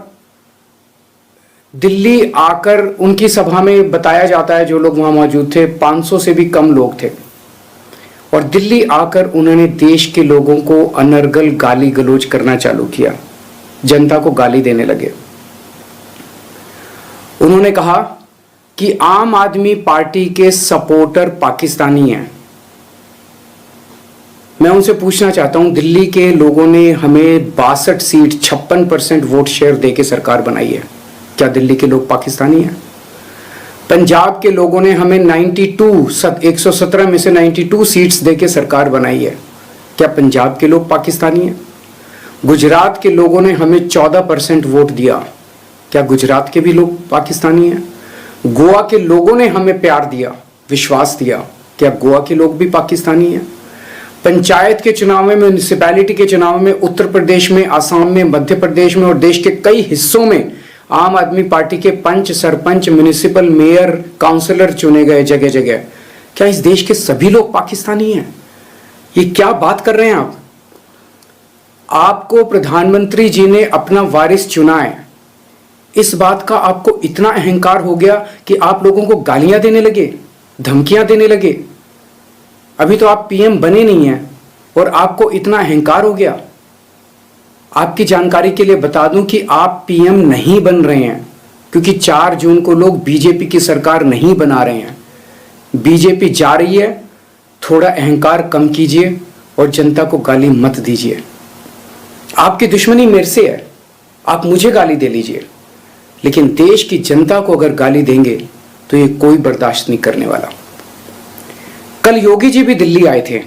दिल्ली आकर उनकी सभा में बताया जाता है जो लोग वहां मौजूद थे 500 से भी कम लोग थे और दिल्ली आकर उन्होंने देश के लोगों को अनर्गल गाली गलौज करना चालू किया, जनता को गाली देने लगे। उन्होंने कहा कि आम आदमी पार्टी के सपोर्टर पाकिस्तानी हैं। मैं उनसे पूछना चाहता हूं, दिल्ली के लोगों ने हमें 62 सीट 56% वोट शेयर देके सरकार बनाई है, क्या दिल्ली के लोग पाकिस्तानी हैं? पंजाब के लोगों ने हमें 117 में से 92 सीट्स देके सरकार बनाई है। क्या पंजाब के लोग पाकिस्तानी हैं? गुजरात के लोगों ने हमें 14% वोट दिया। क्या गुजरात के भी लोग पाकिस्तानी हैं? गोवा के लोगों ने हमें प्यार दिया, विश्वास दिया। क्या गोवा के लोग भी पाकिस्तानी हैं? पंचायत के चुनाव में, म्यूनिसिपैलिटी के चुनाव में उत्तर प्रदेश में, आसाम में, मध्य प्रदेश में और देश के कई हिस्सों में आम आदमी पार्टी के पंच, सरपंच, म्यूनिसिपल मेयर, काउंसलर चुने गए जगह जगह। क्या इस देश के सभी लोग पाकिस्तानी हैं? ये क्या बात कर रहे हैं आप? आपको प्रधानमंत्री जी ने अपना वारिस चुना है, इस बात का आपको इतना अहंकार हो गया कि आप लोगों को गालियां देने लगे, धमकियां देने लगे। अभी तो आप पीएम बने नहीं हैं और आपको इतना अहंकार हो गया। आपकी जानकारी के लिए बता दूं कि आप पीएम नहीं बन रहे हैं, क्योंकि 4 जून को लोग बीजेपी की सरकार नहीं बना रहे हैं। बीजेपी जा रही है, थोड़ा अहंकार कम कीजिए और जनता को गाली मत दीजिए। आपकी दुश्मनी मेरे से है, आप मुझे गाली दे लीजिए, लेकिन देश की जनता को अगर गाली देंगे तो ये कोई बर्दाश्त नहीं करने वाला। कल योगी जी भी दिल्ली आए थे।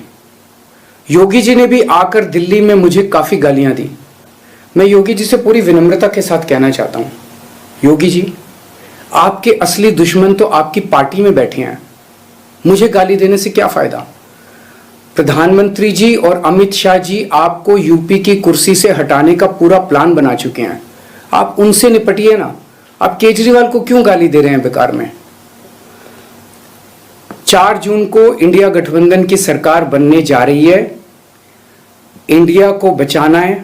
योगी जी ने भी आकर दिल्ली में मुझे काफी गालियां दी। मैं योगी जी से पूरी विनम्रता के साथ कहना चाहता हूं, योगी जी, आपके असली दुश्मन तो आपकी पार्टी में बैठे हैं। मुझे गाली देने से क्या फायदा? प्रधानमंत्री जी और अमित शाह जी आपको यूपी की कुर्सी से हटाने का पूरा प्लान बना चुके हैं। आप उनसे निपटिए ना। आप केजरीवाल को क्यों गाली दे रहे हैं बेकार में? 4 जून को इंडिया गठबंधन की सरकार बनने जा रही है। इंडिया को बचाना है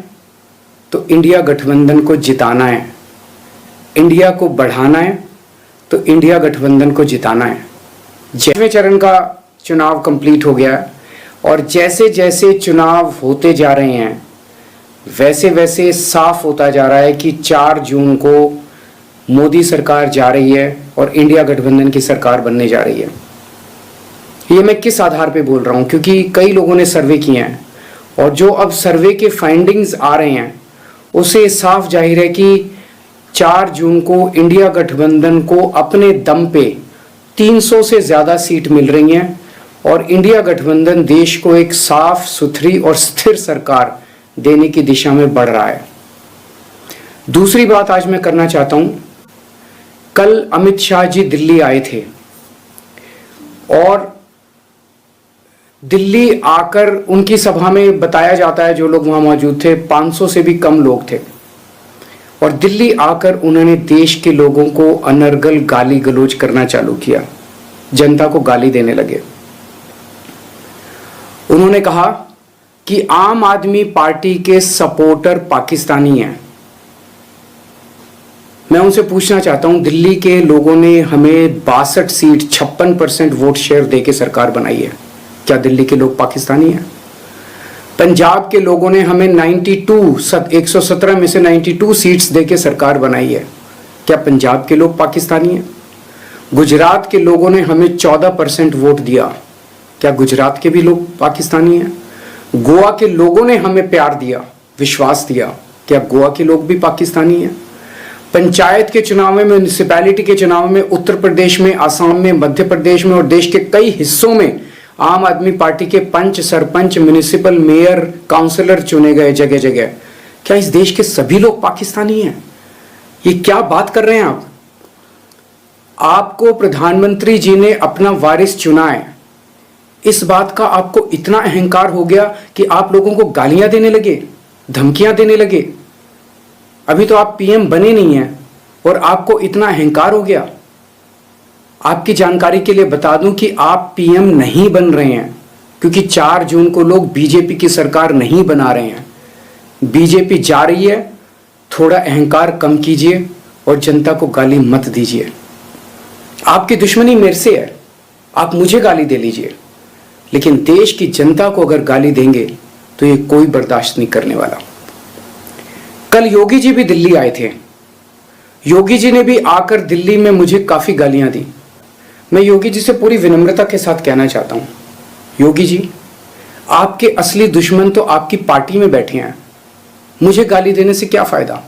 तो इंडिया गठबंधन को जिताना है। इंडिया को बढ़ाना है तो इंडिया गठबंधन को जिताना है। 6वें चरण का चुनाव कंप्लीट हो गया है और जैसे जैसे चुनाव होते जा रहे हैं वैसे वैसे साफ होता जा रहा है कि 4 जून को मोदी सरकार जा रही है और इंडिया गठबंधन की सरकार बनने जा रही है। ये मैं किस आधार पे बोल रहा हूँ? क्योंकि कई लोगों ने सर्वे किए हैं और जो अब सर्वे के फाइंडिंग्स आ रहे हैं उससे साफ जाहिर है कि 4 जून को इंडिया गठबंधन को अपने दम पे 300 से ज़्यादा सीट मिल रही हैं और इंडिया गठबंधन देश को एक साफ सुथरी और स्थिर सरकार देने की दिशा में बढ़ रहा है। दूसरी बात आज मैं करना चाहता हूं, कल अमित शाह जी दिल्ली आए थे और दिल्ली आकर उनकी सभा में बताया जाता है, जो लोग वहां मौजूद थे 500 से भी कम लोग थे, और दिल्ली आकर उन्होंने देश के लोगों को अनर्गल गाली गलौज करना चालू किया, जनता को गाली देने लगे। उन्होंने कहा कि आम आदमी पार्टी के सपोर्टर पाकिस्तानी हैं। मैं उनसे पूछना चाहता हूं, दिल्ली के लोगों ने हमें 62 सीट 56% वोट शेयर देके सरकार बनाई है। क्या दिल्ली के लोग पाकिस्तानी हैं? पंजाब के लोगों ने हमें 117 में से 92 सीट्स देके सरकार बनाई है। क्या पंजाब के लोग पाकिस्तानी हैं? गुजरात के लोगों ने हमें 14% वोट दिया। क्या गुजरात के भी लोग पाकिस्तानी हैं? गोवा के लोगों ने हमें प्यार दिया, विश्वास दिया। क्या गोवा के लोग भी पाकिस्तानी हैं? पंचायत के चुनाव में, म्यूनिसिपैलिटी के चुनाव में उत्तर प्रदेश में, आसाम में, मध्य प्रदेश में और देश के कई हिस्सों में आम आदमी पार्टी के पंच, सरपंच, म्यूनिसिपल मेयर, काउंसलर चुने गए जगह जगह। क्या इस देश के सभी लोग पाकिस्तानी हैं? ये क्या बात कर रहे हैं आप? आपको प्रधानमंत्री जी ने अपना वारिस चुना है, इस बात का आपको इतना अहंकार हो गया कि आप लोगों को गालियां देने लगे, धमकियां देने लगे। अभी तो आप पीएम बने नहीं हैं और आपको इतना अहंकार हो गया। आपकी जानकारी के लिए बता दूं कि आप पीएम नहीं बन रहे हैं, क्योंकि 4 जून को लोग बीजेपी की सरकार नहीं बना रहे हैं। बीजेपी जा रही है, थोड़ा अहंकार कम कीजिए और जनता को गाली मत दीजिए। आपकी दुश्मनी मेरे से है, आप मुझे गाली दे लीजिए, लेकिन देश की जनता को अगर गाली देंगे तो ये कोई बर्दाश्त नहीं करने वाला। कल योगी जी भी दिल्ली आए थे। योगी जी ने भी आकर दिल्ली में मुझे काफी गालियां दी। मैं योगी जी से पूरी विनम्रता के साथ कहना चाहता हूं, योगी जी, आपके असली दुश्मन तो आपकी पार्टी में बैठे हैं। मुझे गाली देने से क्या फायदा?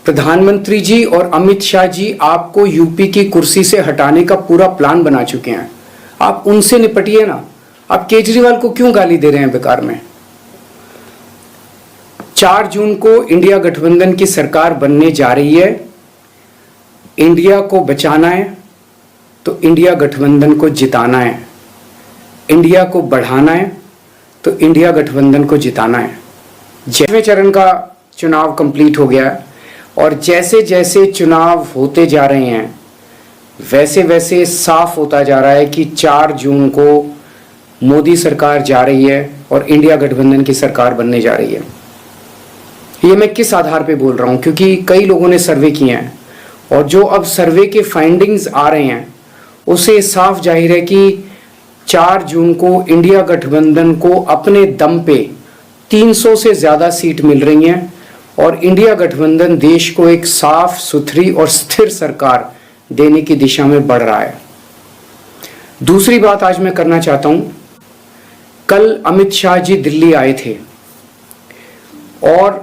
प्रधानमंत्री जी और अमित शाह जी आपको यूपी की कुर्सी से हटाने का पूरा प्लान बना चुके हैं। आप उनसे निपटिए ना। आप केजरीवाल को क्यों गाली दे रहे हैं बेकार में? 4 जून को इंडिया गठबंधन की सरकार बनने जा रही है। इंडिया को बचाना है तो इंडिया गठबंधन को जिताना है। इंडिया को बढ़ाना है तो इंडिया गठबंधन को जिताना है। 6वें चरण का चुनाव कंप्लीट हो गया है और जैसे जैसे चुनाव होते जा रहे हैं वैसे वैसे साफ होता जा रहा है कि 4 जून को मोदी सरकार जा रही है और इंडिया गठबंधन की सरकार बनने जा रही है। ये मैं किस आधार पे बोल रहा हूँ? क्योंकि कई लोगों ने सर्वे किए हैं और जो अब सर्वे के फाइंडिंग्स आ रहे हैं उससे साफ जाहिर है कि 4 जून को इंडिया गठबंधन को अपने दम पे 300 से ज़्यादा सीट मिल रही हैं और इंडिया गठबंधन देश को एक साफ सुथरी और स्थिर सरकार देने की दिशा में बढ़ रहा है। दूसरी बात आज मैं करना चाहता हूं, कल अमित शाह जी दिल्ली आए थे और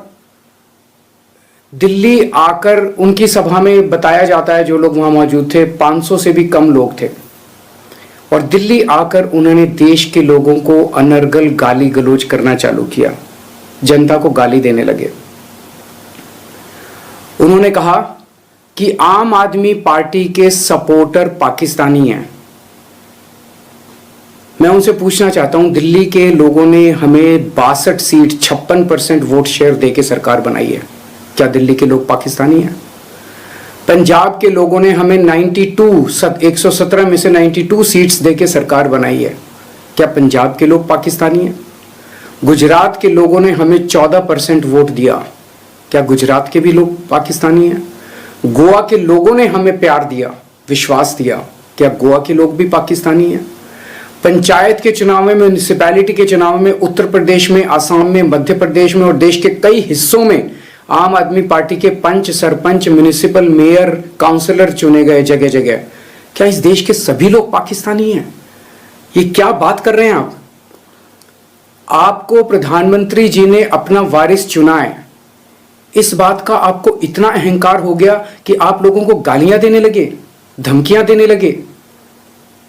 दिल्ली आकर उनकी सभा में बताया जाता है जो लोग वहां मौजूद थे 500 से भी कम लोग थे और दिल्ली आकर उन्होंने देश के लोगों को अनर्गल गाली गलौज करना चालू किया, जनता को गाली देने लगे। उन्होंने कहा कि आम आदमी पार्टी के सपोर्टर पाकिस्तानी हैं। मैं उनसे पूछना चाहता हूं, दिल्ली के लोगों ने हमें 62 सीट 56% वोट शेयर देके सरकार बनाई है, क्या दिल्ली के लोग पाकिस्तानी हैं? पंजाब के लोगों ने हमें 117 में से 92 सीट्स देके सरकार बनाई है, क्या पंजाब के लोग पाकिस्तानी हैं? गुजरात के लोगों ने हमें 14% वोट दिया, क्या गुजरात के भी लोग पाकिस्तानी हैं? गोवा के लोगों ने हमें प्यार दिया, विश्वास दिया, क्या गोवा के लोग भी पाकिस्तानी हैं? पंचायत के चुनाव में, म्यूनिसिपैलिटी के चुनाव में उत्तर प्रदेश में, आसाम में, मध्य प्रदेश में और देश के कई हिस्सों में आम आदमी पार्टी के पंच, सरपंच, म्यूनिसिपल मेयर, काउंसलर चुने गए जगह जगह, क्या इस देश के सभी लोग पाकिस्तानी हैं? ये क्या बात कर रहे हैं आप? आपको प्रधानमंत्री जी ने अपना वारिस चुना है, इस बात का आपको इतना अहंकार हो गया कि आप लोगों को गालियां देने लगे, धमकियां देने लगे।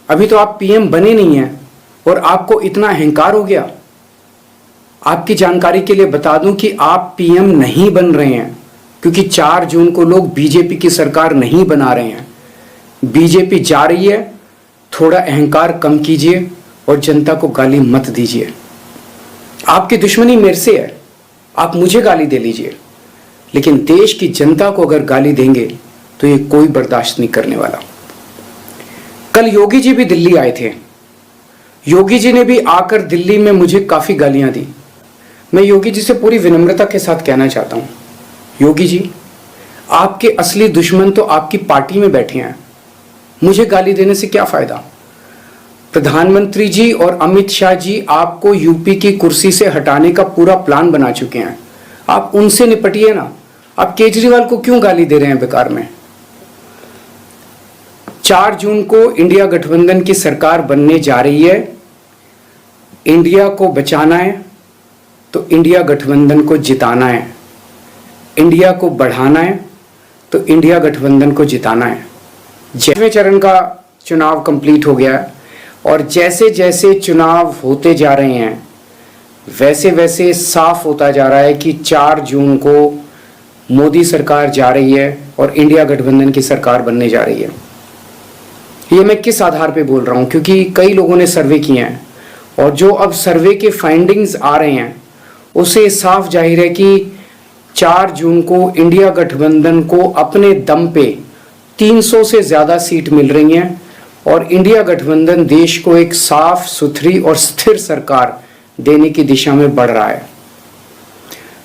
अभी तो आप पीएम बने नहीं हैं और आपको इतना अहंकार हो गया। आपकी जानकारी के लिए बता दूं कि आप पीएम नहीं बन रहे हैं क्योंकि 4 जून को लोग बीजेपी की सरकार नहीं बना रहे हैं। बीजेपी जा रही है, थोड़ा अहंकार कम कीजिए और जनता को गाली मत दीजिए। आपकी दुश्मनी मेरे से है, आप मुझे गाली दे लीजिए, लेकिन देश की जनता को अगर गाली देंगे तो ये कोई बर्दाश्त नहीं करने वाला। कल योगी जी भी दिल्ली आए थे। योगी जी ने भी आकर दिल्ली में मुझे काफी गालियां दी। मैं योगी जी से पूरी विनम्रता के साथ कहना चाहता हूं, योगी जी, आपके असली दुश्मन तो आपकी पार्टी में बैठे हैं, मुझे गाली देने से क्या फायदा? प्रधानमंत्री जी और अमित शाह जी आपको यूपी की कुर्सी से हटाने का पूरा प्लान बना चुके हैं। आप उनसे निपटिए ना। आप केजरीवाल को क्यों गाली दे रहे हैं बेकार में? 4 जून को इंडिया गठबंधन की सरकार बनने जा रही है। इंडिया को बचाना है तो इंडिया गठबंधन को जिताना है। इंडिया को बढ़ाना है तो इंडिया गठबंधन को जिताना है। 6वें चरण का चुनाव कंप्लीट हो गया है और जैसे जैसे चुनाव होते जा रहे हैं वैसे वैसे साफ होता जा रहा है कि 4 जून को मोदी सरकार जा रही है और इंडिया गठबंधन की सरकार बनने जा रही है। ये मैं किस आधार पे बोल रहा हूँ? क्योंकि कई लोगों ने सर्वे किए हैं और जो अब सर्वे के फाइंडिंग्स आ रहे हैं उससे साफ जाहिर है कि 4 जून को इंडिया गठबंधन को अपने दम पे 300 से ज़्यादा सीट मिल रही हैं और इंडिया गठबंधन देश को एक साफ सुथरी और स्थिर सरकार देने की दिशा में बढ़ रहा है।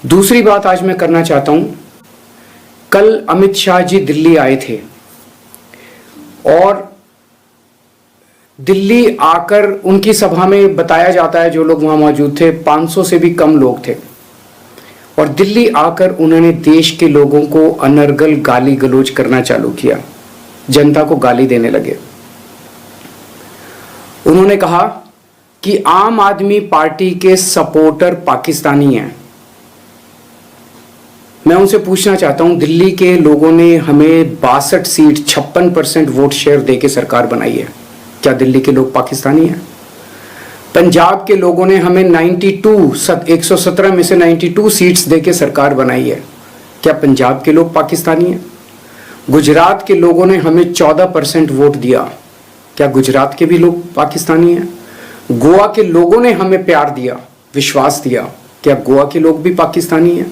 दूसरी बात आज मैं करना चाहता हूं, कल अमित शाह जी दिल्ली आए थे और दिल्ली आकर उनकी सभा में बताया जाता है जो लोग वहां मौजूद थे 500 से भी कम लोग थे और दिल्ली आकर उन्होंने देश के लोगों को अनर्गल गाली गलौज करना चालू किया, जनता को गाली देने लगे। उन्होंने कहा कि आम आदमी पार्टी के सपोर्टर पाकिस्तानी हैं। मैं उनसे पूछना चाहता हूं, दिल्ली के लोगों ने हमें 62 सीट 56% वोट शेयर देके सरकार बनाई है। क्या दिल्ली के लोग पाकिस्तानी हैं? पंजाब के लोगों ने हमें 117 में से 92 सीट्स देके सरकार बनाई है। क्या पंजाब के लोग पाकिस्तानी हैं? गुजरात के लोगों ने हमें 14% वोट दिया। क्या गुजरात के भी लोग पाकिस्तानी हैं? गोवा के लोगों ने हमें प्यार दिया, विश्वास दिया। क्या गोवा के लोग भी पाकिस्तानी हैं?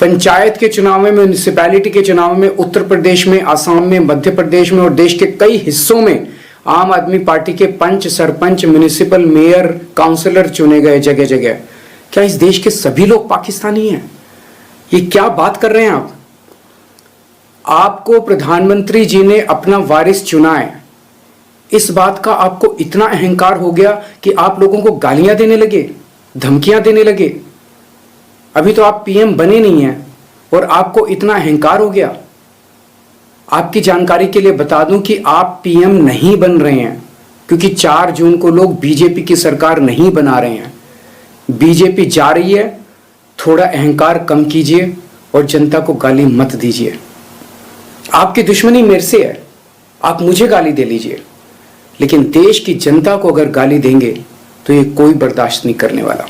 पंचायत के चुनाव में, म्यूनिसिपैलिटी के चुनाव में उत्तर प्रदेश में, आसाम में, मध्य प्रदेश में और देश के कई हिस्सों में आम आदमी पार्टी के पंच, सरपंच, म्यूनिसिपल मेयर, काउंसलर चुने गए जगह जगह। क्या इस देश के सभी लोग पाकिस्तानी हैं? ये क्या बात कर रहे हैं आप? आपको प्रधानमंत्री जी ने अपना वारिस चुना है, इस बात का आपको इतना अहंकार हो गया कि आप लोगों को गालियां देने लगे, धमकियां देने लगे। अभी तो आप पीएम बने नहीं हैं और आपको इतना अहंकार हो गया। आपकी जानकारी के लिए बता दूं कि आप पीएम नहीं बन रहे हैं, क्योंकि 4 जून को लोग बीजेपी की सरकार नहीं बना रहे हैं। बीजेपी जा रही है, थोड़ा अहंकार कम कीजिए और जनता को गाली मत दीजिए। आपकी दुश्मनी मेरे से है, आप मुझे गाली दे लीजिए, लेकिन देश की जनता को अगर गाली देंगे तो ये कोई बर्दाश्त नहीं करने वाला।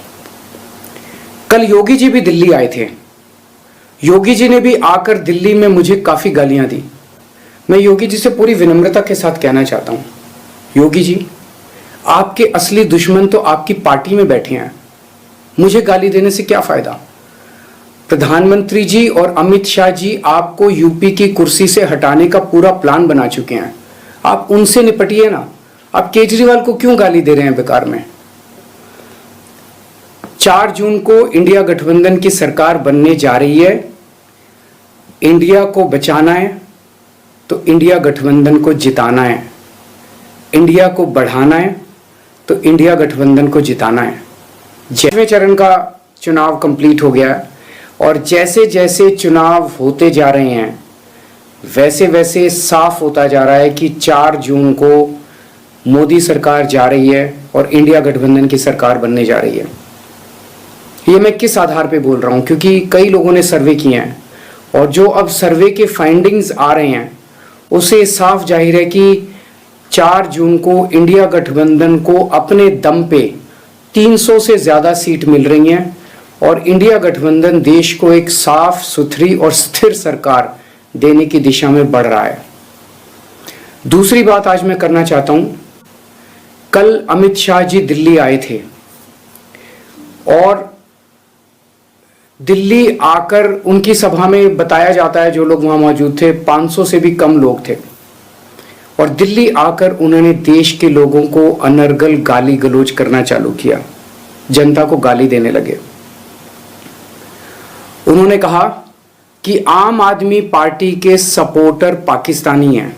कल योगी जी भी दिल्ली आए थे। योगी जी ने भी आकर दिल्ली में मुझे काफी गालियां दी। मैं योगी जी से पूरी विनम्रता के साथ कहना चाहता हूं, योगी जी, आपके असली दुश्मन तो आपकी पार्टी में बैठे हैं। मुझे गाली देने से क्या फायदा? प्रधानमंत्री जी और अमित शाह जी आपको यूपी की कुर्सी से हटाने का पूरा प्लान बना चुके हैं। आप उनसे निपटिए ना। आप केजरीवाल को क्यों गाली दे रहे हैं बेकार में? 4 जून को इंडिया गठबंधन की सरकार बनने जा रही है। इंडिया को बचाना है तो इंडिया गठबंधन को जिताना है। इंडिया को बढ़ाना है तो इंडिया गठबंधन को जिताना है। 6वें चरण का चुनाव कंप्लीट हो गया है और जैसे जैसे चुनाव होते जा रहे हैं वैसे वैसे साफ होता जा रहा है कि 4 जून को मोदी सरकार जा रही है और इंडिया गठबंधन की सरकार बनने जा रही है। ये मैं किस आधार पे बोल रहा हूँ? क्योंकि कई लोगों ने सर्वे किए हैं और जो अब सर्वे के फाइंडिंग्स आ रहे हैं उसे साफ जाहिर है कि 4 जून को इंडिया गठबंधन को अपने दम पे 300 से ज़्यादा सीट मिल रही हैं और इंडिया गठबंधन देश को एक साफ सुथरी और स्थिर सरकार देने की दिशा में बढ़ रहा है। दूसरी बात आज मैं करना चाहता हूं, कल अमित शाह जी दिल्ली आए थे और दिल्ली आकर उनकी सभा में बताया जाता है, जो लोग वहां मौजूद थे 500 से भी कम लोग थे, और दिल्ली आकर उन्होंने देश के लोगों को अनर्गल गाली गलौज करना चालू किया, जनता को गाली देने लगे। उन्होंने कहा कि आम आदमी पार्टी के सपोर्टर पाकिस्तानी हैं।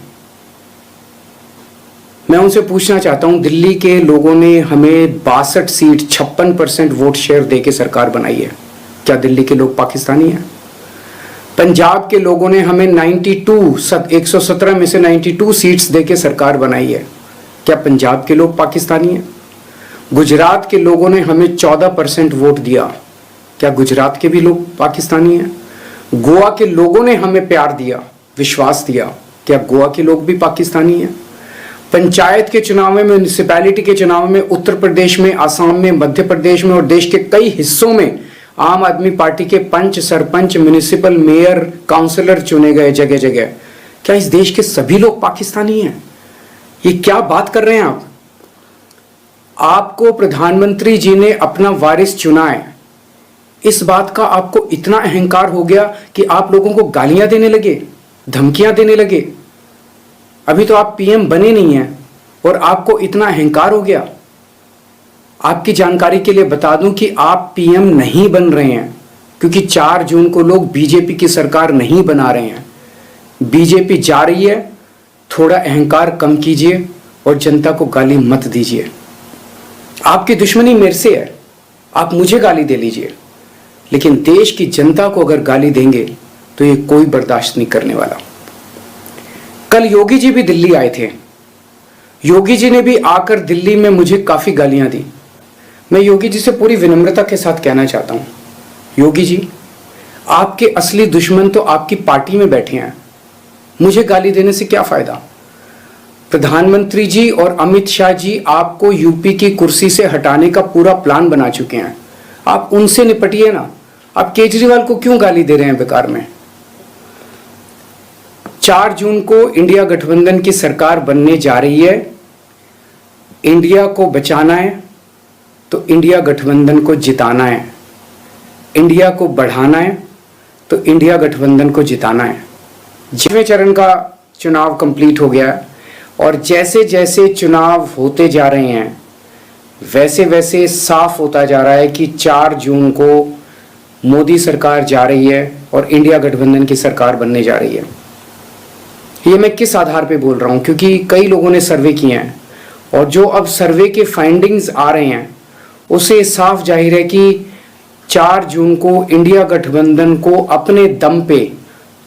मैं उनसे पूछना चाहता हूं, दिल्ली के लोगों ने हमें 62 सीट 56% वोट शेयर देके सरकार बनाई है। क्या दिल्ली के लोग पाकिस्तानी हैं? पंजाब के लोगों ने हमें 117 में से 92 सीट्स देके सरकार बनाई है। क्या पंजाब के लोग पाकिस्तानी हैं? गुजरात के लोगों ने हमें 14% वोट दिया। क्या गुजरात के भी लोग पाकिस्तानी हैं? गोवा के लोगों ने हमें प्यार दिया, विश्वास दिया। क्या गोवा के लोग भी पाकिस्तानी हैं? पंचायत के चुनाव में, म्यूनिसिपैलिटी के चुनाव में उत्तर प्रदेश में, आसाम में, मध्य प्रदेश में और देश के कई हिस्सों में आम आदमी पार्टी के पंच, सरपंच, म्यूनिसिपल मेयर, काउंसलर चुने गए जगह जगह। क्या इस देश के सभी लोग पाकिस्तानी हैं? ये क्या बात कर रहे हैं आप? आपको प्रधानमंत्री जी ने अपना वारिस चुना है, इस बात का आपको इतना अहंकार हो गया कि आप लोगों को गालियां देने लगे, धमकियां देने लगे। अभी तो आप पीएम बने नहीं हैं और आपको इतना अहंकार हो गया। आपकी जानकारी के लिए बता दूं कि आप पीएम नहीं बन रहे हैं, क्योंकि 4 जून को लोग बीजेपी की सरकार नहीं बना रहे हैं। बीजेपी जा रही है, थोड़ा अहंकार कम कीजिए और जनता को गाली मत दीजिए। आपकी दुश्मनी मेरे से है, आप मुझे गाली दे लीजिए, लेकिन देश की जनता को अगर गाली देंगे तो ये कोई बर्दाश्त नहीं करने वाला। कल योगी जी भी दिल्ली आए थे। योगी जी ने भी आकर दिल्ली में मुझे काफी गालियां दी। मैं योगी जी से पूरी विनम्रता के साथ कहना चाहता हूं, योगी जी, आपके असली दुश्मन तो आपकी पार्टी में बैठे हैं। मुझे गाली देने से क्या फायदा? प्रधानमंत्री जी और अमित शाह जी आपको यूपी की कुर्सी से हटाने का पूरा प्लान बना चुके हैं। आप उनसे निपटिए ना। आप केजरीवाल को क्यों गाली दे रहे हैं बेकार में? 4 जून को इंडिया गठबंधन की सरकार बनने जा रही है। इंडिया को बचाना है तो इंडिया गठबंधन को जिताना है। इंडिया को बढ़ाना है तो इंडिया गठबंधन को जिताना है। 6वें चरण का चुनाव कंप्लीट हो गया और जैसे जैसे चुनाव होते जा रहे हैं वैसे वैसे साफ होता जा रहा है कि 4 जून को मोदी सरकार जा रही है और इंडिया गठबंधन की सरकार बनने जा रही है। ये मैं किस आधार पे बोल रहा हूँ? क्योंकि कई लोगों ने सर्वे किए हैं और जो अब सर्वे के फाइंडिंग्स आ रहे हैं उसे साफ जाहिर है कि 4 जून को इंडिया गठबंधन को अपने दम पे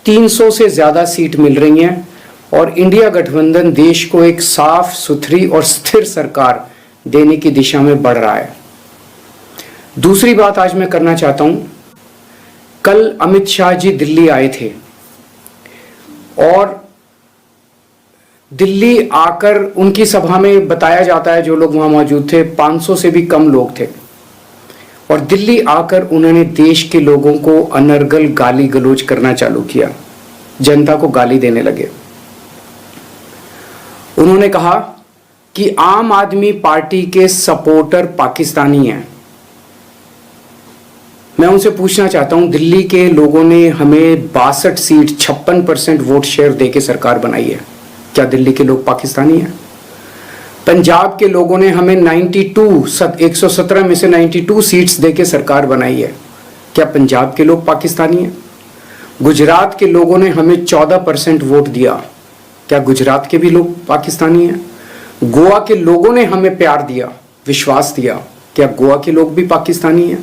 300 से ज़्यादा सीट मिल रही हैं और इंडिया गठबंधन देश को एक साफ सुथरी और स्थिर सरकार देने की दिशा में बढ़ रहा है। दूसरी बात आज मैं करना चाहता हूं, कल अमित शाह जी दिल्ली आए थे और दिल्ली आकर उनकी सभा में बताया जाता है जो लोग वहां मौजूद थे 500 से भी कम लोग थे और दिल्ली आकर उन्होंने देश के लोगों को अनर्गल गाली गलौज करना चालू किया, जनता को गाली देने लगे। उन्होंने कहा कि आम आदमी पार्टी के सपोर्टर पाकिस्तानी हैं। मैं उनसे पूछना चाहता हूं, दिल्ली के लोगों ने हमें 62 सीट 56% वोट शेयर देके सरकार बनाई है, क्या दिल्ली के लोग पाकिस्तानी हैं? पंजाब के लोगों ने हमें 117 में से 92 सीट्स देके सरकार बनाई है, क्या पंजाब के लोग पाकिस्तानी हैं? गुजरात के लोगों ने हमें 14% वोट दिया, क्या गुजरात के भी लोग पाकिस्तानी हैं? गोवा के लोगों ने हमें प्यार दिया, विश्वास दिया, क्या गोवा के लोग भी पाकिस्तानी हैं?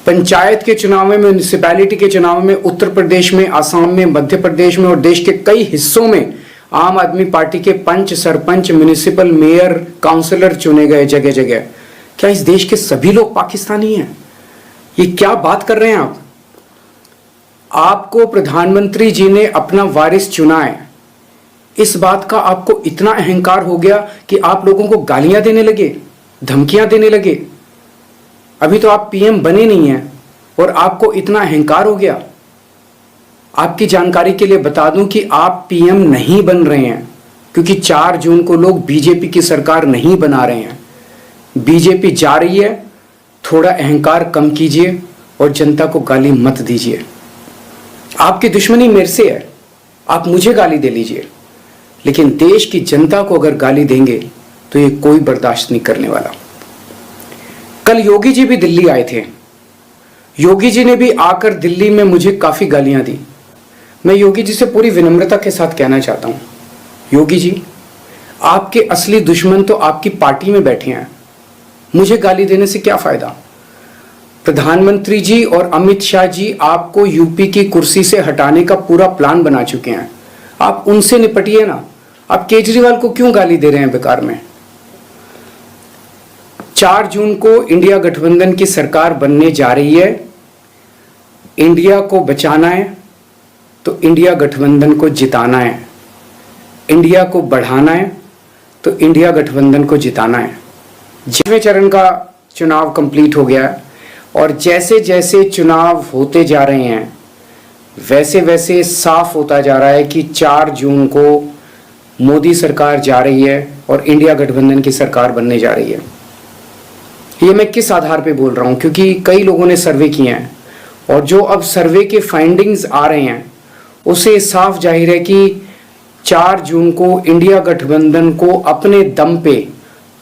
पंचायत के चुनाव में, म्यूनिसिपैलिटी के चुनाव में उत्तर प्रदेश में, आसाम में, मध्य प्रदेश में और देश के कई हिस्सों में आम आदमी पार्टी के पंच, सरपंच, म्यूनिसिपल मेयर, काउंसलर चुने गए जगह जगह, क्या इस देश के सभी लोग पाकिस्तानी हैं? ये क्या बात कर रहे हैं आप? आपको प्रधानमंत्री जी ने अपना वारिस चुना है, इस बात का आपको इतना अहंकार हो गया कि आप लोगों को गालियां देने लगे, धमकियां देने लगे। अभी तो आप पीएम बने नहीं हैं और आपको इतना अहंकार हो गया। आपकी जानकारी के लिए बता दूं कि आप पीएम नहीं बन रहे हैं क्योंकि 4 जून को लोग बीजेपी की सरकार नहीं बना रहे हैं। बीजेपी जा रही है, थोड़ा अहंकार कम कीजिए और जनता को गाली मत दीजिए। आपकी दुश्मनी मेरे से है, आप मुझे गाली दे लीजिए, लेकिन देश की जनता को अगर गाली देंगे तो ये कोई बर्दाश्त नहीं करने वाला। कल योगी जी भी दिल्ली आए थे। योगी जी ने भी आकर दिल्ली में मुझे काफी गालियां दी। मैं योगी जी से पूरी विनम्रता के साथ कहना चाहता हूं, योगी जी आपके असली दुश्मन तो आपकी पार्टी में बैठे हैं। मुझे गाली देने से क्या फायदा? प्रधानमंत्री जी और अमित शाह जी आपको यूपी की कुर्सी से हटाने का पूरा प्लान बना चुके हैं। आप उनसे निपटिए ना। आप केजरीवाल को क्यों गाली दे रहे हैं बेकार में? 4 जून को इंडिया गठबंधन की सरकार बनने जा रही है। इंडिया को बचाना है तो इंडिया गठबंधन को जिताना है। इंडिया को बढ़ाना है तो इंडिया गठबंधन को जिताना है। 6वें चरण का चुनाव कंप्लीट हो गया और जैसे जैसे चुनाव होते जा रहे हैं वैसे वैसे साफ होता जा रहा है कि 4 जून को मोदी सरकार जा रही है और इंडिया गठबंधन की सरकार बनने जा रही है। ये मैं किस आधार पे बोल रहा हूँ? क्योंकि कई लोगों ने सर्वे किए हैं और जो अब सर्वे के फाइंडिंग्स आ रहे हैं उसे साफ जाहिर है कि 4 जून को इंडिया गठबंधन को अपने दम पे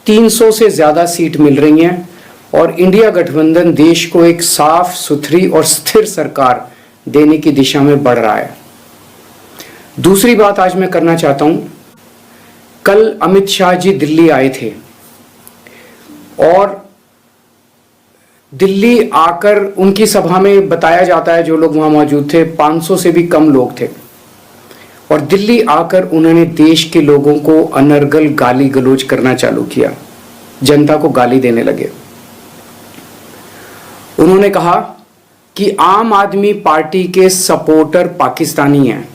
300 से ज़्यादा सीट मिल रही हैं और इंडिया गठबंधन देश को एक साफ सुथरी और स्थिर सरकार देने की दिशा में बढ़ रहा है। दूसरी बात आज मैं करना चाहता हूं, कल अमित शाह जी दिल्ली आए थे और दिल्ली आकर उनकी सभा में बताया जाता है जो लोग वहां मौजूद थे 500 से भी कम लोग थे और दिल्ली आकर उन्होंने देश के लोगों को अनर्गल गाली गलौज करना चालू किया, जनता को गाली देने लगे। उन्होंने कहा कि आम आदमी पार्टी के सपोर्टर पाकिस्तानी हैं।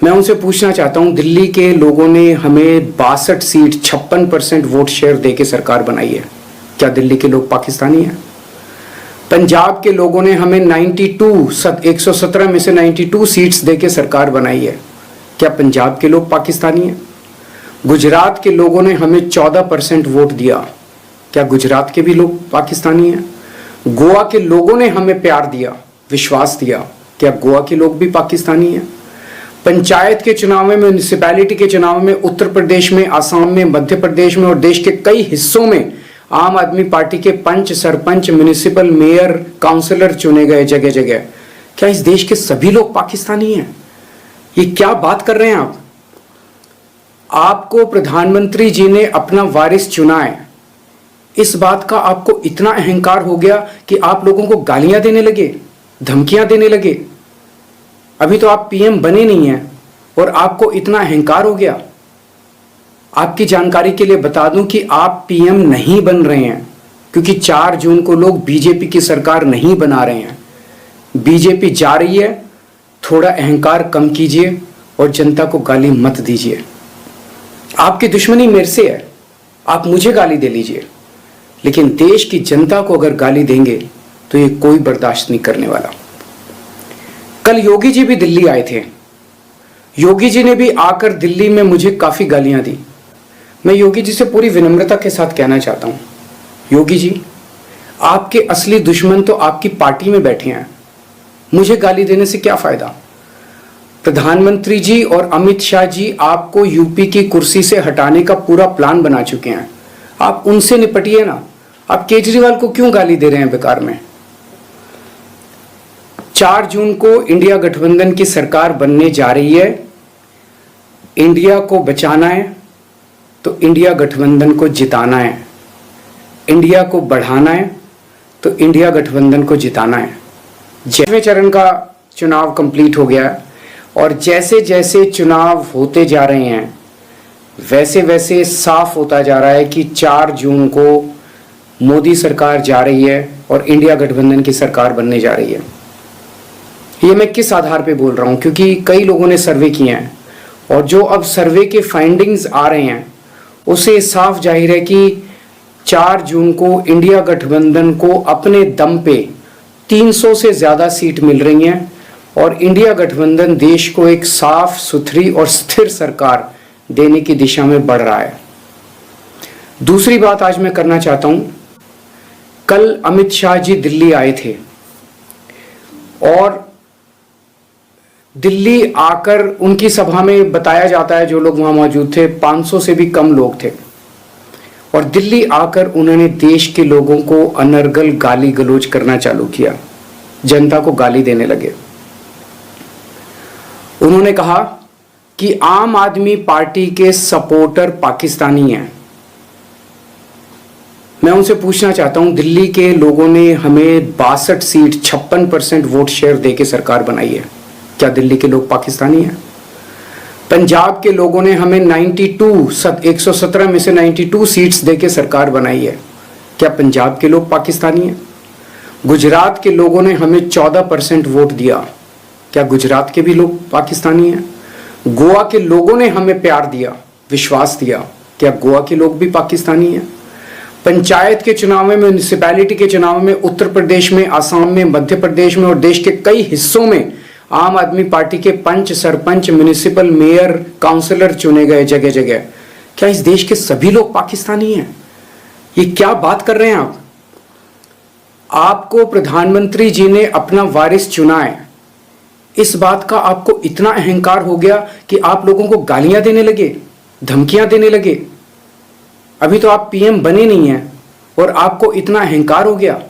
मैं उनसे पूछना चाहता हूं, दिल्ली के लोगों ने हमें 62 सीट 56% वोट शेयर देके सरकार बनाई है, क्या दिल्ली के लोग पाकिस्तानी हैं? पंजाब के लोगों ने हमें 117 में से 92 सीट्स देके सरकार बनाई है, क्या पंजाब के लोग पाकिस्तानी हैं? गुजरात के लोगों ने हमें 14% वोट दिया, क्या गुजरात के भी लोग पाकिस्तानी हैं? गोवा के लोगों ने हमें प्यार दिया, विश्वास दिया, क्या गोवा के लोग भी पाकिस्तानी हैं? पंचायत के चुनाव में, म्यूनिसिपैलिटी के चुनाव में, उत्तर प्रदेश में, आसाम में, मध्य प्रदेश में और देश के कई हिस्सों में आम आदमी पार्टी के पंच, सरपंच, म्यूनिसिपल मेयर, काउंसलर चुने गए जगह जगह, क्या इस देश के सभी लोग पाकिस्तानी हैं? ये क्या बात कर रहे हैं आप? आपको प्रधानमंत्री जी ने अपना वारिस चुना है, इस बात का आपको इतना अहंकार हो गया कि आप लोगों को गालियां देने लगे, धमकियां देने लगे। अभी तो आप पीएम बने नहीं हैं और आपको इतना अहंकार हो गया। आपकी जानकारी के लिए बता दूं कि आप पीएम नहीं बन रहे हैं, क्योंकि 4 जून को लोग बीजेपी की सरकार नहीं बना रहे हैं। बीजेपी जा रही है, थोड़ा अहंकार कम कीजिए और जनता को गाली मत दीजिए। आपकी दुश्मनी मेरे से है, आप मुझे गाली दे लीजिए, लेकिन देश की जनता को अगर गाली देंगे तो ये कोई बर्दाश्त नहीं करने वाला। कल योगी जी भी दिल्ली आए थे। योगी जी ने भी आकर दिल्ली में मुझे काफी गालियां दी। मैं योगी जी से पूरी विनम्रता के साथ कहना चाहता हूं, योगी जी, आपके असली दुश्मन तो आपकी पार्टी में बैठे हैं, मुझे गाली देने से क्या फायदा? प्रधानमंत्री जी और अमित शाह जी आपको यूपी की कुर्सी से हटाने का पूरा प्लान बना चुके हैं, आप उनसे निपटिए ना। आप केजरीवाल को क्यों गाली दे रहे हैं बेकार में? 4 जून को इंडिया गठबंधन की सरकार बनने जा रही है। इंडिया को बचाना है तो इंडिया गठबंधन को जिताना है, इंडिया को बढ़ाना है तो इंडिया गठबंधन को जिताना है। 6वें चरण का चुनाव कंप्लीट हो गया और जैसे जैसे चुनाव होते जा रहे हैं वैसे वैसे साफ होता जा रहा है कि 4 जून को मोदी सरकार जा रही है और इंडिया गठबंधन की सरकार बनने जा रही है। ये मैं किस आधार पे बोल रहा हूँ? क्योंकि कई लोगों ने सर्वे किए हैं और जो अब सर्वे के फाइंडिंग्स आ रहे हैं उससे साफ जाहिर है कि 4 जून को इंडिया गठबंधन को अपने दम पे 300 से ज़्यादा सीट मिल रही हैं और इंडिया गठबंधन देश को एक साफ सुथरी और स्थिर सरकार देने की दिशा में बढ़ रहा है। दूसरी बात आज मैं करना चाहता हूं, कल अमित शाह जी दिल्ली आए थे और दिल्ली आकर उनकी सभा में बताया जाता है, जो लोग वहां मौजूद थे 500 से भी कम लोग थे, और दिल्ली आकर उन्होंने देश के लोगों को अनर्गल गाली गलौज करना चालू किया, जनता को गाली देने लगे। उन्होंने कहा कि आम आदमी पार्टी के सपोर्टर पाकिस्तानी हैं। मैं उनसे पूछना चाहता हूं, दिल्ली के लोगों ने हमें 62 सीट 56% वोट शेयर देके सरकार बनाई है, क्या दिल्ली के लोग पाकिस्तानी हैं? पंजाब के लोगों ने हमें 117 में से 92 सीट्स देके सरकार बनाई है, क्या पंजाब के लोग पाकिस्तानी हैं? गुजरात के लोगों ने हमें 14% वोट दिया, क्या गुजरात के भी लोग पाकिस्तानी हैं? गोवा के लोगों ने हमें प्यार दिया, विश्वास दिया, क्या गोवा के लोग भी पाकिस्तानी हैं? पंचायत के चुनाव में, म्यूनिसिपैलिटी के चुनाव में, उत्तर प्रदेश में, आसाम में, मध्य प्रदेश में और देश के कई हिस्सों में आम आदमी पार्टी के पंच, सरपंच, म्यूनिसिपल मेयर, काउंसलर चुने गए जगह जगह, क्या इस देश के सभी लोग पाकिस्तानी हैं? ये क्या बात कर रहे हैं आप? आपको प्रधानमंत्री जी ने अपना वारिस चुना है, इस बात का आपको इतना अहंकार हो गया कि आप लोगों को गालियां देने लगे, धमकियां देने लगे। अभी तो आप पीएम बने नहीं हैं और आपको इतना अहंकार हो गया।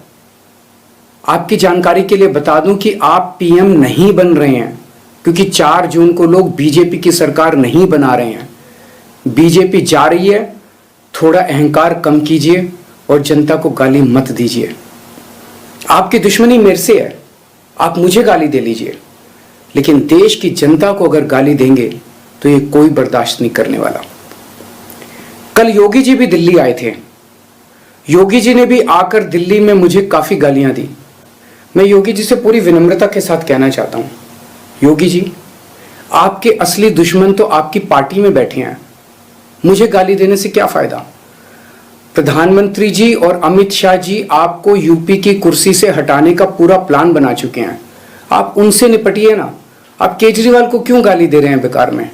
आपकी जानकारी के लिए बता दूं कि आप पीएम नहीं बन रहे हैं, क्योंकि 4 जून को लोग बीजेपी की सरकार नहीं बना रहे हैं। बीजेपी जा रही है, थोड़ा अहंकार कम कीजिए और जनता को गाली मत दीजिए। आपकी दुश्मनी मेरे से है, आप मुझे गाली दे लीजिए, लेकिन देश की जनता को अगर गाली देंगे तो ये कोई बर्दाश्त नहीं करने वाला। कल योगी जी भी दिल्ली आए थे। योगी जी ने भी आकर दिल्ली में मुझे काफ़ी गालियां दी। मैं योगी जी से पूरी विनम्रता के साथ कहना चाहता हूं, योगी जी, आपके असली दुश्मन तो आपकी पार्टी में बैठे हैं। मुझे गाली देने से क्या फ़ायदा। प्रधानमंत्री जी और अमित शाह जी आपको यूपी की कुर्सी से हटाने का पूरा प्लान बना चुके हैं। आप उनसे निपटिए ना। आप केजरीवाल को क्यों गाली दे रहे हैं बेकार में।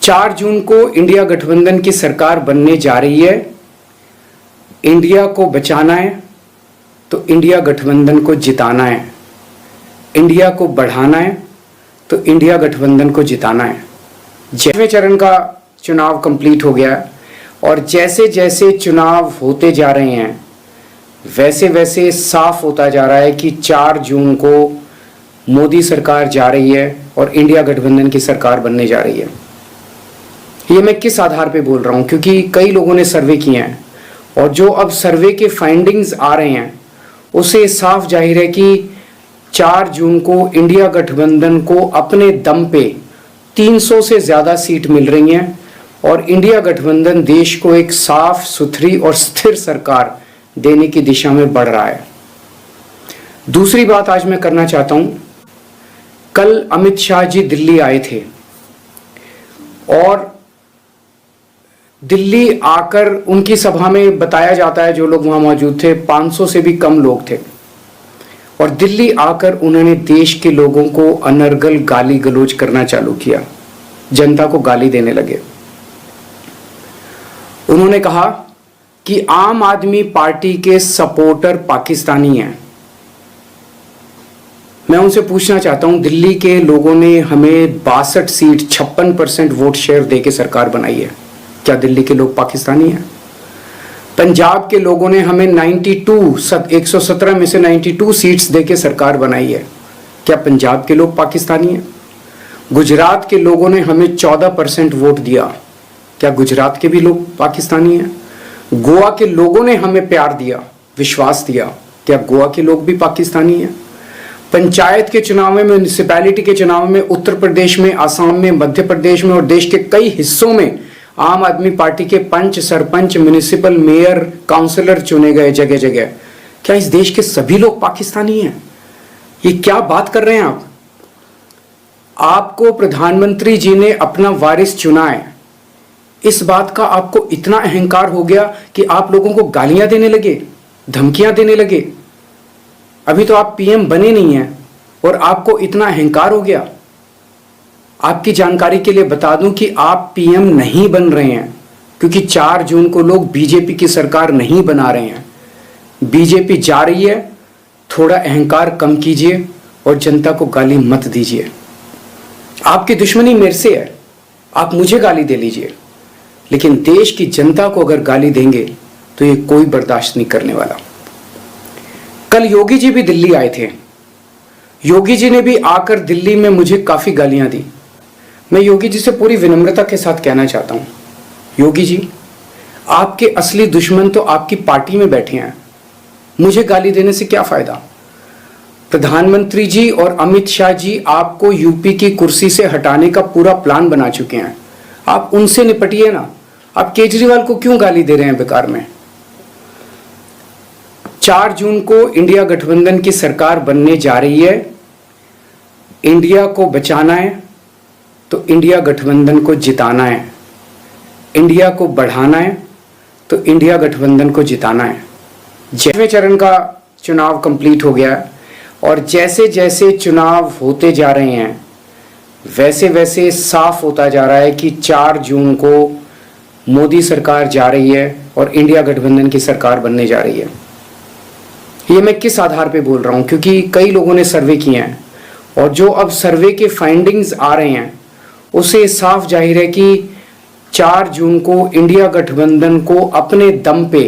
4 जून को इंडिया गठबंधन की सरकार बनने जा रही है। इंडिया को बचाना है तो इंडिया गठबंधन को जिताना है। इंडिया को बढ़ाना है तो इंडिया गठबंधन को जिताना है। 6वें चरण का चुनाव कंप्लीट हो गया है और जैसे जैसे चुनाव होते जा रहे हैं वैसे वैसे साफ होता जा रहा है कि 4 जून को मोदी सरकार जा रही है और इंडिया गठबंधन की सरकार बनने जा रही है। ये मैं किस आधार पे बोल रहा हूँ, क्योंकि कई लोगों ने सर्वे किए हैं और जो अब सर्वे के फाइंडिंग्स आ रहे हैं उससे साफ जाहिर है कि 4 जून को इंडिया गठबंधन को अपने दम पे 300 से ज़्यादा सीट मिल रही हैं और इंडिया गठबंधन देश को एक साफ सुथरी और स्थिर सरकार देने की दिशा में बढ़ रहा है। दूसरी बात आज मैं करना चाहता हूं, कल अमित शाह जी दिल्ली आए थे और दिल्ली आकर उनकी सभा में बताया जाता है, जो लोग वहां मौजूद थे 500 से भी कम लोग थे, और दिल्ली आकर उन्होंने देश के लोगों को अनर्गल गाली गलौज करना चालू किया, जनता को गाली देने लगे। उन्होंने कहा कि आम आदमी पार्टी के सपोर्टर पाकिस्तानी हैं। मैं उनसे पूछना चाहता हूं, दिल्ली के लोगों ने हमें 62 सीट 56% वोट शेयर देके सरकार बनाई है, क्या दिल्ली के लोग पाकिस्तानी हैं? पंजाब के लोगों ने हमें 117 में से 92 सीट्स देके सरकार बनाई है, क्या पंजाब के लोग पाकिस्तानी हैं? गुजरात के लोगों ने हमें 14% वोट दिया, क्या गुजरात के भी लोग पाकिस्तानी हैं? गोवा के लोगों ने हमें प्यार दिया, विश्वास दिया, क्या गोवा के लोग भी पाकिस्तानी हैं? पंचायत के चुनाव में, म्यूनिसिपैलिटी के चुनाव में उत्तर प्रदेश में, आसाम में, मध्य प्रदेश में और देश के कई हिस्सों में आम आदमी पार्टी के पंच, सरपंच, म्यूनिसिपल मेयर, काउंसलर चुने गए जगह जगह, क्या इस देश के सभी लोग पाकिस्तानी हैं? ये क्या बात कर रहे हैं आप? आपको प्रधानमंत्री जी ने अपना वारिस चुना है, इस बात का आपको इतना अहंकार हो गया कि आप लोगों को गालियां देने लगे, धमकियां देने लगे। अभी तो आप पीएम बने नहीं हैं और आपको इतना अहंकार हो गया। आपकी जानकारी के लिए बता दूं कि आप पीएम नहीं बन रहे हैं, क्योंकि 4 जून को लोग बीजेपी की सरकार नहीं बना रहे हैं। बीजेपी जा रही है, थोड़ा अहंकार कम कीजिए और जनता को गाली मत दीजिए। आपकी दुश्मनी मेरे से है, आप मुझे गाली दे लीजिए, लेकिन देश की जनता को अगर गाली देंगे तो ये कोई बर्दाश्त नहीं करने वाला। कल योगी जी भी दिल्ली आए थे। योगी जी ने भी आकर दिल्ली में मुझे काफ़ी गालियां दी। मैं योगी जी से पूरी विनम्रता के साथ कहना चाहता हूं, योगी जी, आपके असली दुश्मन तो आपकी पार्टी में बैठे हैं। मुझे गाली देने से क्या फ़ायदा। प्रधानमंत्री जी और अमित शाह जी आपको यूपी की कुर्सी से हटाने का पूरा प्लान बना चुके हैं। आप उनसे निपटिए ना। आप केजरीवाल को क्यों गाली दे रहे हैं बेकार में। 4 जून को इंडिया गठबंधन की सरकार बनने जा रही है। इंडिया को बचाना है तो इंडिया गठबंधन को जिताना है। इंडिया को बढ़ाना है तो इंडिया गठबंधन को जिताना है। 6वें चरण का चुनाव कंप्लीट हो गया है और जैसे जैसे चुनाव होते जा रहे हैं वैसे वैसे साफ होता जा रहा है कि 4 जून को मोदी सरकार जा रही है और इंडिया गठबंधन की सरकार बनने जा रही है। ये मैं किस आधार पे बोल रहा हूँ, क्योंकि कई लोगों ने सर्वे किए हैं और जो अब सर्वे के फाइंडिंग्स आ रहे हैं उससे साफ जाहिर है कि 4 जून को इंडिया गठबंधन को अपने दम पे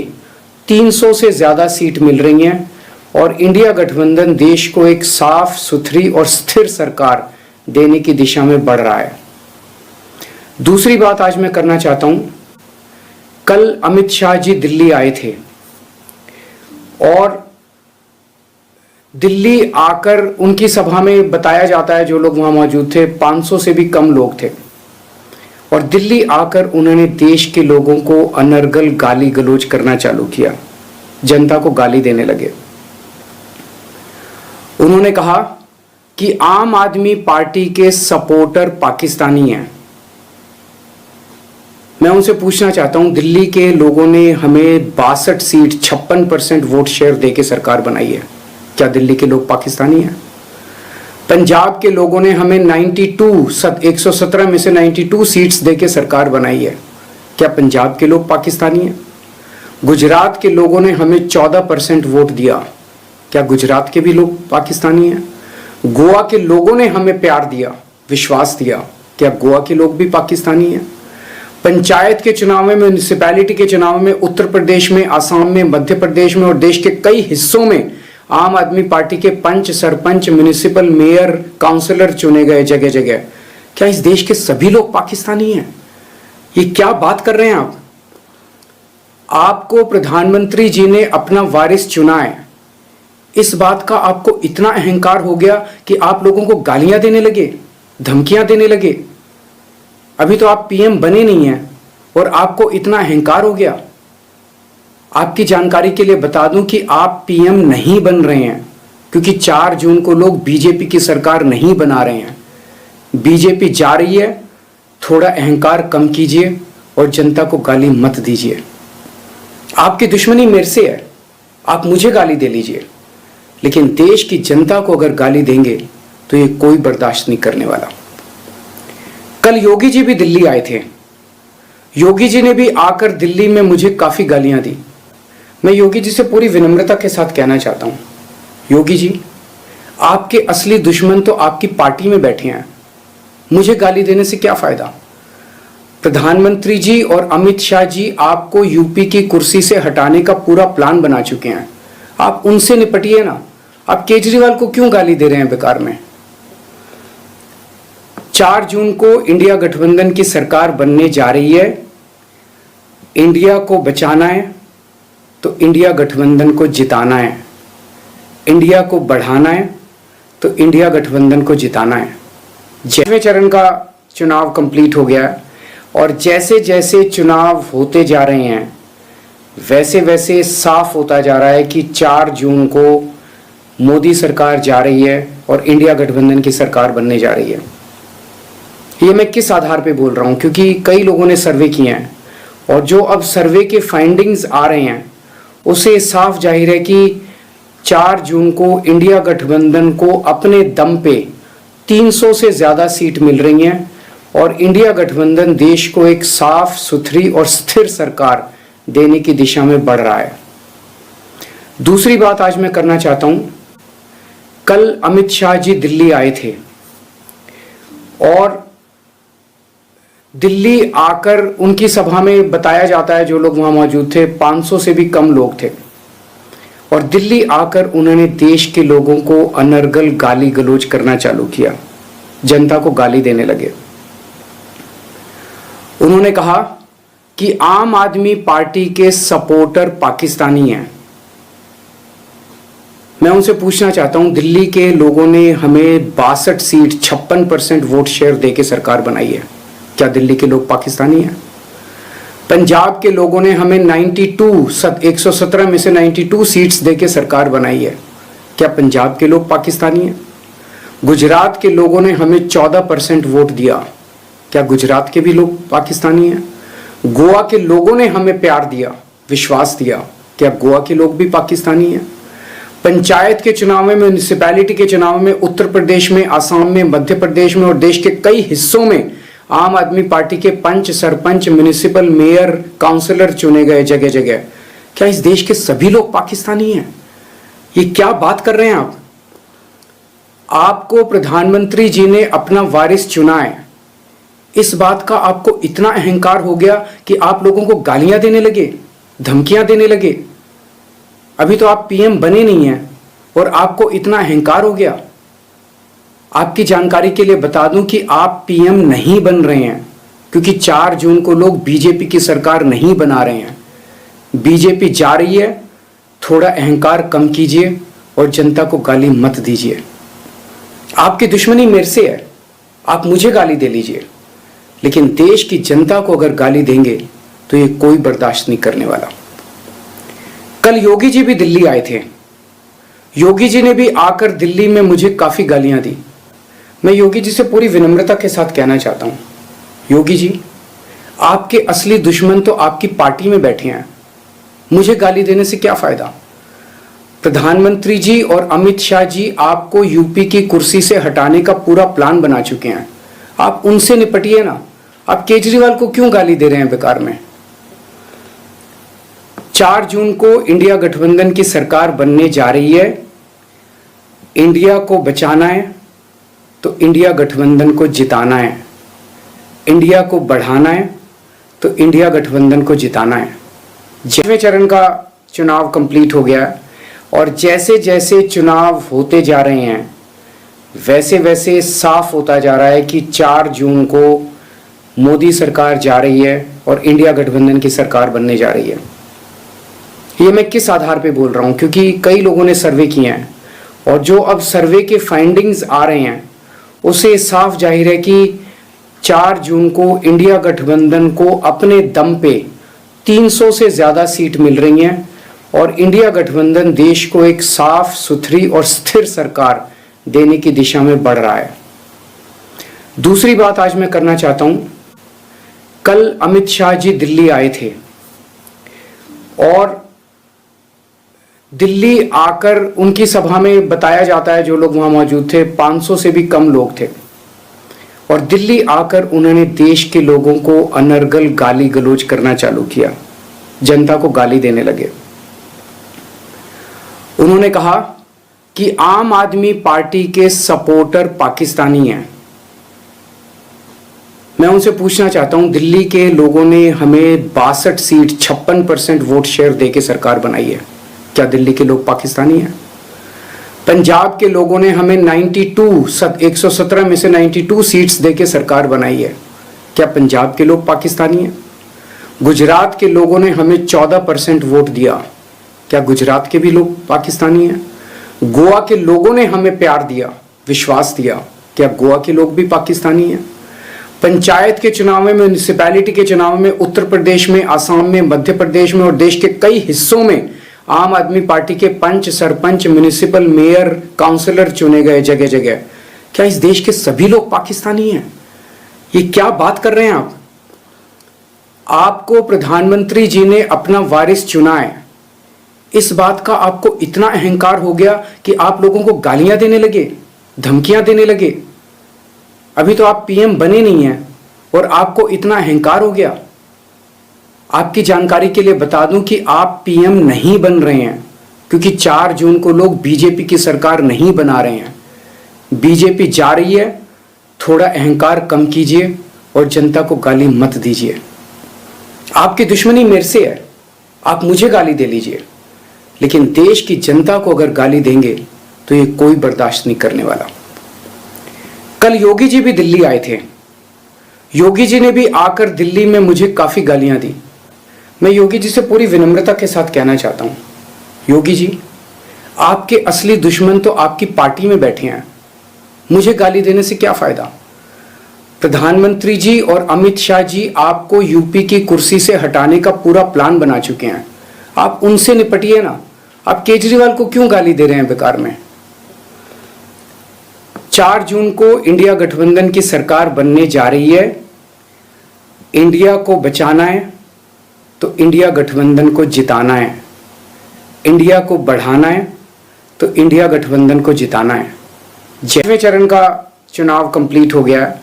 300 से ज़्यादा सीट मिल रही हैं और इंडिया गठबंधन देश को एक साफ सुथरी और स्थिर सरकार देने की दिशा में बढ़ रहा है। दूसरी बात आज मैं करना चाहता हूं, कल अमित शाह जी दिल्ली आए थे और दिल्ली आकर उनकी सभा में बताया जाता है, जो लोग वहां मौजूद थे 500 से भी कम लोग थे, और दिल्ली आकर उन्होंने देश के लोगों को अनर्गल गाली गलौज करना चालू किया, जनता को गाली देने लगे। उन्होंने कहा कि आम आदमी पार्टी के सपोर्टर पाकिस्तानी हैं। मैं उनसे पूछना चाहता हूं, दिल्ली के लोगों ने हमें 62 सीट 56% वोट शेयर देके सरकार बनाई है, क्या दिल्ली के लोग पाकिस्तानी हैं? पंजाब के लोगों ने हमें 117 में से 92 सीट्स देके सरकार बनाई है, क्या पंजाब के लोग पाकिस्तानी हैं? गुजरात के लोगों ने हमें 14% वोट दिया, क्या गुजरात के भी लोग पाकिस्तानी हैं? गोवा के लोगों ने हमें प्यार दिया, विश्वास दिया, क्या गोवा के लोग भी पाकिस्तानी हैं? पंचायत के चुनाव में, म्यूनिसिपैलिटी के चुनाव में उत्तर प्रदेश में, आसाम में, मध्य प्रदेश में और देश के कई हिस्सों में आम आदमी पार्टी के पंच, सरपंच, म्युनिसिपल मेयर, काउंसलर चुने गए जगह जगह, क्या इस देश के सभी लोग पाकिस्तानी हैं? ये क्या बात कर रहे हैं आप? आपको प्रधानमंत्री जी ने अपना वारिस चुना है, इस बात का आपको इतना अहंकार हो गया कि आप लोगों को गालियां देने लगे, धमकियां देने लगे। अभी तो आप पीएम बने नहीं हैं और आपको इतना अहंकार हो गया। आपकी जानकारी के लिए बता दूं कि आप पीएम नहीं बन रहे हैं, क्योंकि 4 जून को लोग बीजेपी की सरकार नहीं बना रहे हैं। बीजेपी जा रही है, थोड़ा अहंकार कम कीजिए और जनता को गाली मत दीजिए। आपकी दुश्मनी मेरे से है, आप मुझे गाली दे लीजिए, लेकिन देश की जनता को अगर गाली देंगे तो ये कोई बर्दाश्त नहीं करने वाला। कल योगी जी भी दिल्ली आए थे। योगी जी ने भी आकर दिल्ली में मुझे काफी गालियां दी। मैं योगी जी से पूरी विनम्रता के साथ कहना चाहता हूं, योगी जी, आपके असली दुश्मन तो आपकी पार्टी में बैठे हैं, मुझे गाली देने से क्या फायदा? प्रधानमंत्री जी और अमित शाह जी आपको यूपी की कुर्सी से हटाने का पूरा प्लान बना चुके हैं, आप उनसे निपटिए ना। आप केजरीवाल को क्यों गाली दे रहे हैं बेकार में? 4 जून को इंडिया गठबंधन की सरकार बनने जा रही है। इंडिया को बचाना है तो इंडिया गठबंधन को जिताना है, इंडिया को बढ़ाना है तो इंडिया गठबंधन को जिताना है। 6वें चरण का चुनाव कंप्लीट हो गया है और जैसे जैसे चुनाव होते जा रहे हैं वैसे वैसे साफ होता जा रहा है कि 4 जून को मोदी सरकार जा रही है और इंडिया गठबंधन की सरकार बनने जा रही है। ये मैं किस आधार पे बोल रहा हूँ? क्योंकि कई लोगों ने सर्वे किए हैं और जो अब सर्वे के फाइंडिंग्स आ रहे हैं उसे साफ जाहिर है कि 4 जून को इंडिया गठबंधन को अपने दम पे 300 से ज़्यादा सीट मिल रही हैं और इंडिया गठबंधन देश को एक साफ सुथरी और स्थिर सरकार देने की दिशा में बढ़ रहा है। दूसरी बात आज मैं करना चाहता हूँ, कल अमित शाह जी दिल्ली आए थे और दिल्ली आकर उनकी सभा में बताया जाता है, जो लोग वहां मौजूद थे 500 से भी कम लोग थे, और दिल्ली आकर उन्होंने देश के लोगों को अनर्गल गाली गलौज करना चालू किया, जनता को गाली देने लगे। उन्होंने कहा कि आम आदमी पार्टी के सपोर्टर पाकिस्तानी हैं। मैं उनसे पूछना चाहता हूं, दिल्ली के लोगों ने हमें 62 सीट 56% वोट शेयर देके सरकार बनाई है, क्या दिल्ली के लोग पाकिस्तानी हैं? पंजाब के लोगों ने हमें 117 में से 92 सीट्स देके सरकार बनाई है, क्या पंजाब के लोग पाकिस्तानी हैं? गुजरात के लोगों ने हमें 14% वोट दिया, क्या गुजरात के भी लोग पाकिस्तानी हैं? गोवा के लोगों ने हमें प्यार दिया, विश्वास दिया, क्या गोवा के लोग भी पाकिस्तानी हैं? पंचायत के चुनाव में, म्यूनिसिपैलिटी के चुनाव में उत्तर प्रदेश में, आसाम में, मध्य प्रदेश में और देश के कई हिस्सों में आम आदमी पार्टी के पंच, सरपंच, म्युनिसिपल मेयर, काउंसलर चुने गए जगह जगह, क्या इस देश के सभी लोग पाकिस्तानी हैं? ये क्या बात कर रहे हैं आप? आपको प्रधानमंत्री जी ने अपना वारिस चुना है, इस बात का आपको इतना अहंकार हो गया कि आप लोगों को गालियां देने लगे, धमकियां देने लगे। अभी तो आप पीएम बने नहीं हैं और आपको इतना अहंकार हो गया। आपकी जानकारी के लिए बता दूं कि आप पीएम नहीं बन रहे हैं, क्योंकि 4 जून को लोग बीजेपी की सरकार नहीं बना रहे हैं। बीजेपी जा रही है, थोड़ा अहंकार कम कीजिए और जनता को गाली मत दीजिए। आपकी दुश्मनी मेरे से है, आप मुझे गाली दे लीजिए, लेकिन देश की जनता को अगर गाली देंगे तो ये कोई बर्दाश्त नहीं करने वाला। कल योगी जी भी दिल्ली आए थे। योगी जी ने भी आकर दिल्ली में मुझे काफी गालियां दी। मैं योगी जी से पूरी विनम्रता के साथ कहना चाहता हूं, योगी जी, आपके असली दुश्मन तो आपकी पार्टी में बैठे हैं। मुझे गाली देने से क्या फायदा? प्रधानमंत्री जी और अमित शाह जी आपको यूपी की कुर्सी से हटाने का पूरा प्लान बना चुके हैं। आप उनसे निपटिए ना। आप केजरीवाल को क्यों गाली दे रहे हैं बेकार में? 4 जून को इंडिया गठबंधन की सरकार बनने जा रही है। इंडिया को बचाना है तो इंडिया गठबंधन को जिताना है। इंडिया को बढ़ाना है तो इंडिया गठबंधन को जिताना है। 6वें चरण का चुनाव कंप्लीट हो गया है और जैसे जैसे चुनाव होते जा रहे हैं वैसे वैसे साफ होता जा रहा है कि 4 जून को मोदी सरकार जा रही है और इंडिया गठबंधन की सरकार बनने जा रही है। ये मैं किस आधार पे बोल रहा हूँ? क्योंकि कई लोगों ने सर्वे किए हैं और जो अब सर्वे के फाइंडिंग्स आ रहे हैं उससे साफ जाहिर है कि 4 जून को इंडिया गठबंधन को अपने दम पे 300 से ज़्यादा सीट मिल रही हैं और इंडिया गठबंधन देश को एक साफ सुथरी और स्थिर सरकार देने की दिशा में बढ़ रहा है। दूसरी बात आज मैं करना चाहता हूं, कल अमित शाह जी दिल्ली आए थे और दिल्ली आकर उनकी सभा में बताया जाता है, जो लोग वहां मौजूद थे 500 से भी कम लोग थे, और दिल्ली आकर उन्होंने देश के लोगों को अनर्गल गाली गलौज करना चालू किया, जनता को गाली देने लगे। उन्होंने कहा कि आम आदमी पार्टी के सपोर्टर पाकिस्तानी हैं। मैं उनसे पूछना चाहता हूं, दिल्ली के लोगों ने हमें 62 सीट 56% वोट शेयर देके सरकार बनाई है, क्या दिल्ली के लोग पाकिस्तानी हैं? पंजाब के लोगों ने हमें 117 में से 92 सीट्स देके सरकार बनाई है, क्या पंजाब के लोग पाकिस्तानी हैं? गुजरात के लोगों ने हमें 14% वोट दिया, क्या गुजरात के भी लोग पाकिस्तानी हैं? गोवा के लोगों ने हमें प्यार दिया, विश्वास दिया, क्या गोवा के लोग भी पाकिस्तानी हैं? पंचायत के चुनाव में, म्यूनिसिपैलिटी के चुनाव में उत्तर प्रदेश में, आसाम में, मध्य प्रदेश में और देश के कई हिस्सों में आम आदमी पार्टी के पंच, सरपंच, म्यूनिसिपल मेयर, काउंसलर चुने गए जगह जगह, क्या इस देश के सभी लोग पाकिस्तानी हैं? ये क्या बात कर रहे हैं आप? आपको प्रधानमंत्री जी ने अपना वारिस चुना है, इस बात का आपको इतना अहंकार हो गया कि आप लोगों को गालियां देने लगे, धमकियां देने लगे। अभी तो आप पीएम बने नहीं हैं और आपको इतना अहंकार हो गया। आपकी जानकारी के लिए बता दूं कि आप पीएम नहीं बन रहे हैं, क्योंकि 4 जून को लोग बीजेपी की सरकार नहीं बना रहे हैं। बीजेपी जा रही है, थोड़ा अहंकार कम कीजिए और जनता को गाली मत दीजिए। आपकी दुश्मनी मेरे से है, आप मुझे गाली दे लीजिए, लेकिन देश की जनता को अगर गाली देंगे तो ये कोई बर्दाश्त नहीं करने वाला। कल योगी जी भी दिल्ली आए थे। योगी जी ने भी आकर दिल्ली में मुझे काफी गालियां दी। मैं योगी जी से पूरी विनम्रता के साथ कहना चाहता हूं, योगी जी, आपके असली दुश्मन तो आपकी पार्टी में बैठे हैं। मुझे गाली देने से क्या फायदा? प्रधानमंत्री जी और अमित शाह जी आपको यूपी की कुर्सी से हटाने का पूरा प्लान बना चुके हैं। आप उनसे निपटिए ना। आप केजरीवाल को क्यों गाली दे रहे हैं बेकार में? 4 जून को इंडिया गठबंधन की सरकार बनने जा रही है। इंडिया को बचाना है तो इंडिया गठबंधन को जिताना है। इंडिया को बढ़ाना है तो इंडिया गठबंधन को जिताना है। 6वें चरण का चुनाव कंप्लीट हो गया है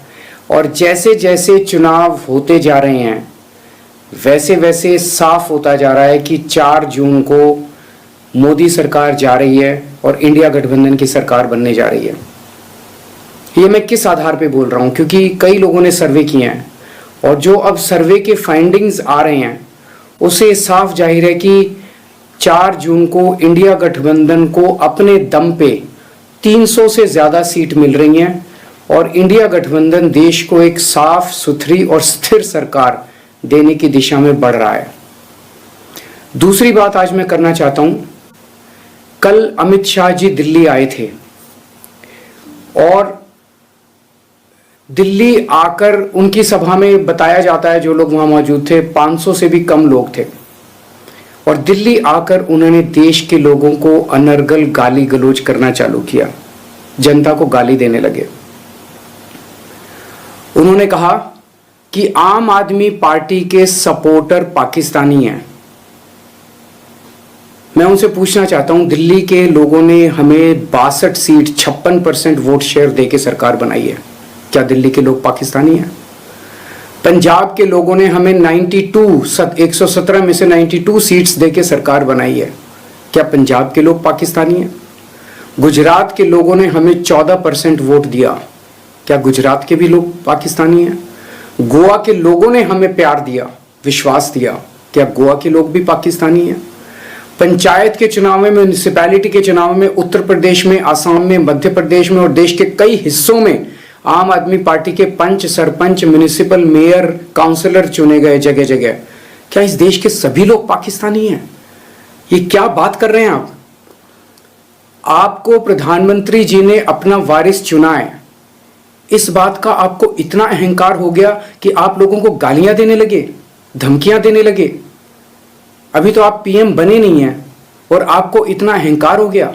और जैसे जैसे चुनाव होते जा रहे हैं वैसे वैसे साफ होता जा रहा है कि 4 जून को मोदी सरकार जा रही है और इंडिया गठबंधन की सरकार बनने जा रही है। ये मैं किस आधार पे बोल रहा हूँ? क्योंकि कई लोगों ने सर्वे किए हैं और जो अब सर्वे के फाइंडिंग्स आ रहे हैं उससे साफ जाहिर है कि 4 जून को इंडिया गठबंधन को अपने दम पे 300 से ज़्यादा सीट मिल रही हैं और इंडिया गठबंधन देश को एक साफ सुथरी और स्थिर सरकार देने की दिशा में बढ़ रहा है। दूसरी बात आज मैं करना चाहता हूं, कल अमित शाह जी दिल्ली आए थे और दिल्ली आकर उनकी सभा में बताया जाता है, जो लोग वहां मौजूद थे 500 से भी कम लोग थे, और दिल्ली आकर उन्होंने देश के लोगों को अनर्गल गाली गलौज करना चालू किया, जनता को गाली देने लगे। उन्होंने कहा कि आम आदमी पार्टी के सपोर्टर पाकिस्तानी हैं। मैं उनसे पूछना चाहता हूं, दिल्ली के लोगों ने हमें 62 सीट 56% वोट शेयर देके सरकार बनाई है, क्या दिल्ली के लोग पाकिस्तानी हैं? पंजाब के लोगों ने हमें 117 में से 92 सीट्स देके सरकार बनाई है, क्या पंजाब के लोग पाकिस्तानी हैं? गुजरात के लोगों ने हमें 14% वोट दिया, क्या गुजरात के भी लोग पाकिस्तानी हैं? गोवा के लोगों ने हमें प्यार दिया, विश्वास दिया, क्या गोवा के लोग भी पाकिस्तानी हैं? पंचायत के चुनाव में, म्यूनिसिपैलिटी के चुनाव में उत्तर प्रदेश में, आसाम में, मध्य प्रदेश में और देश के कई हिस्सों में आम आदमी पार्टी के पंच, सरपंच, म्यूनिसिपल मेयर, काउंसलर चुने गए जगह जगह, क्या इस देश के सभी लोग पाकिस्तानी हैं? ये क्या बात कर रहे हैं आप? आपको प्रधानमंत्री जी ने अपना वारिस चुना है, इस बात का आपको इतना अहंकार हो गया कि आप लोगों को गालियां देने लगे, धमकियां देने लगे। अभी तो आप पीएम बने नहीं हैं और आपको इतना अहंकार हो गया।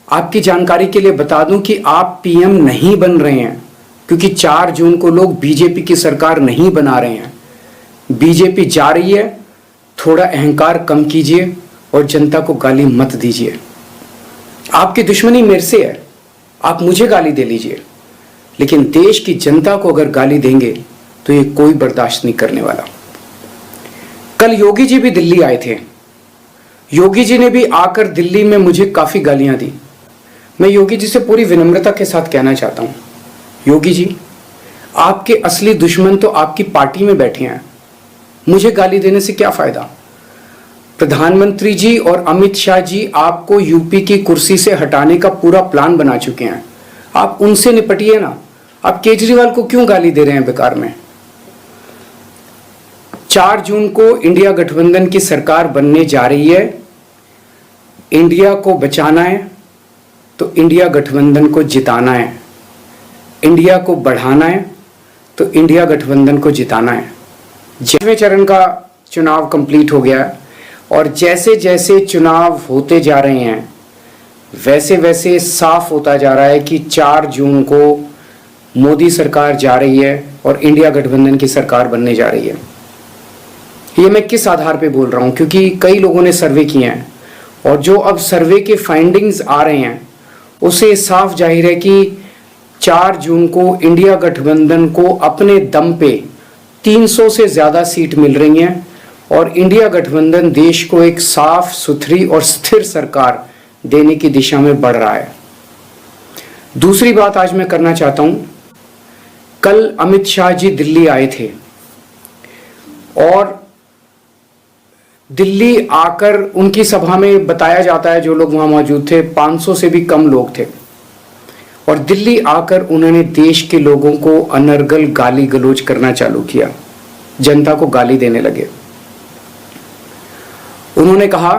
आपकी जानकारी के लिए बता दूं कि आप पीएम नहीं बन रहे हैं, क्योंकि 4 जून को लोग बीजेपी की सरकार नहीं बना रहे हैं। बीजेपी जा रही है, थोड़ा अहंकार कम कीजिए और जनता को गाली मत दीजिए। आपकी दुश्मनी मेरे से है, आप मुझे गाली दे लीजिए, लेकिन देश की जनता को अगर गाली देंगे तो ये कोई बर्दाश्त नहीं करने वाला। कल योगी जी भी दिल्ली आए थे। योगी जी ने भी आकर दिल्ली में मुझे काफी गालियां दी। मैं योगी जी से पूरी विनम्रता के साथ कहना चाहता हूं, योगी जी, आपके असली दुश्मन तो आपकी पार्टी में बैठे हैं, मुझे गाली देने से क्या फायदा? प्रधानमंत्री जी और अमित शाह जी आपको यूपी की कुर्सी से हटाने का पूरा प्लान बना चुके हैं, आप उनसे निपटिए ना। आप केजरीवाल को क्यों गाली दे रहे हैं बेकार में? 4 जून को इंडिया गठबंधन की सरकार बनने जा रही है। इंडिया को बचाना है तो इंडिया गठबंधन को जिताना है, इंडिया को बढ़ाना है तो इंडिया गठबंधन को जिताना है। 6वें चरण का चुनाव कंप्लीट हो गया है और जैसे जैसे चुनाव होते जा रहे हैं वैसे वैसे साफ होता जा रहा है कि 4 जून को मोदी सरकार जा रही है और इंडिया गठबंधन की सरकार बनने जा रही है। ये मैं किस आधार पे बोल रहा हूँ? क्योंकि कई लोगों ने सर्वे किए हैं और जो अब सर्वे के फाइंडिंग्स आ रहे हैं उसे साफ जाहिर है कि 4 जून को इंडिया गठबंधन को अपने दम पे 300 से ज़्यादा सीट मिल रही हैं और इंडिया गठबंधन देश को एक साफ सुथरी और स्थिर सरकार देने की दिशा में बढ़ रहा है। दूसरी बात आज मैं करना चाहता हूं, कल अमित शाह जी दिल्ली आए थे और दिल्ली आकर उनकी सभा में बताया जाता है, जो लोग वहां मौजूद थे 500 से भी कम लोग थे, और दिल्ली आकर उन्होंने देश के लोगों को अनर्गल गाली गलौज करना चालू किया, जनता को गाली देने लगे। उन्होंने कहा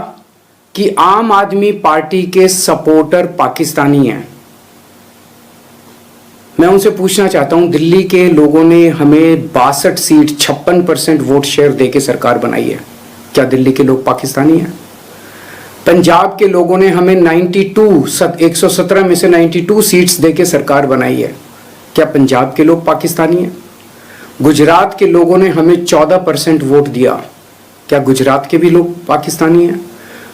कि आम आदमी पार्टी के सपोर्टर पाकिस्तानी हैं। मैं उनसे पूछना चाहता हूं, दिल्ली के लोगों ने हमें 62 सीट 56% वोट शेयर देके सरकार बनाई है, क्या दिल्ली के लोग पाकिस्तानी हैं? पंजाब के लोगों ने हमें 117 में से 92 सीट्स देके सरकार बनाई है, क्या पंजाब के लोग पाकिस्तानी हैं? गुजरात के लोगों ने हमें 14% वोट दिया, क्या गुजरात के भी लोग पाकिस्तानी हैं?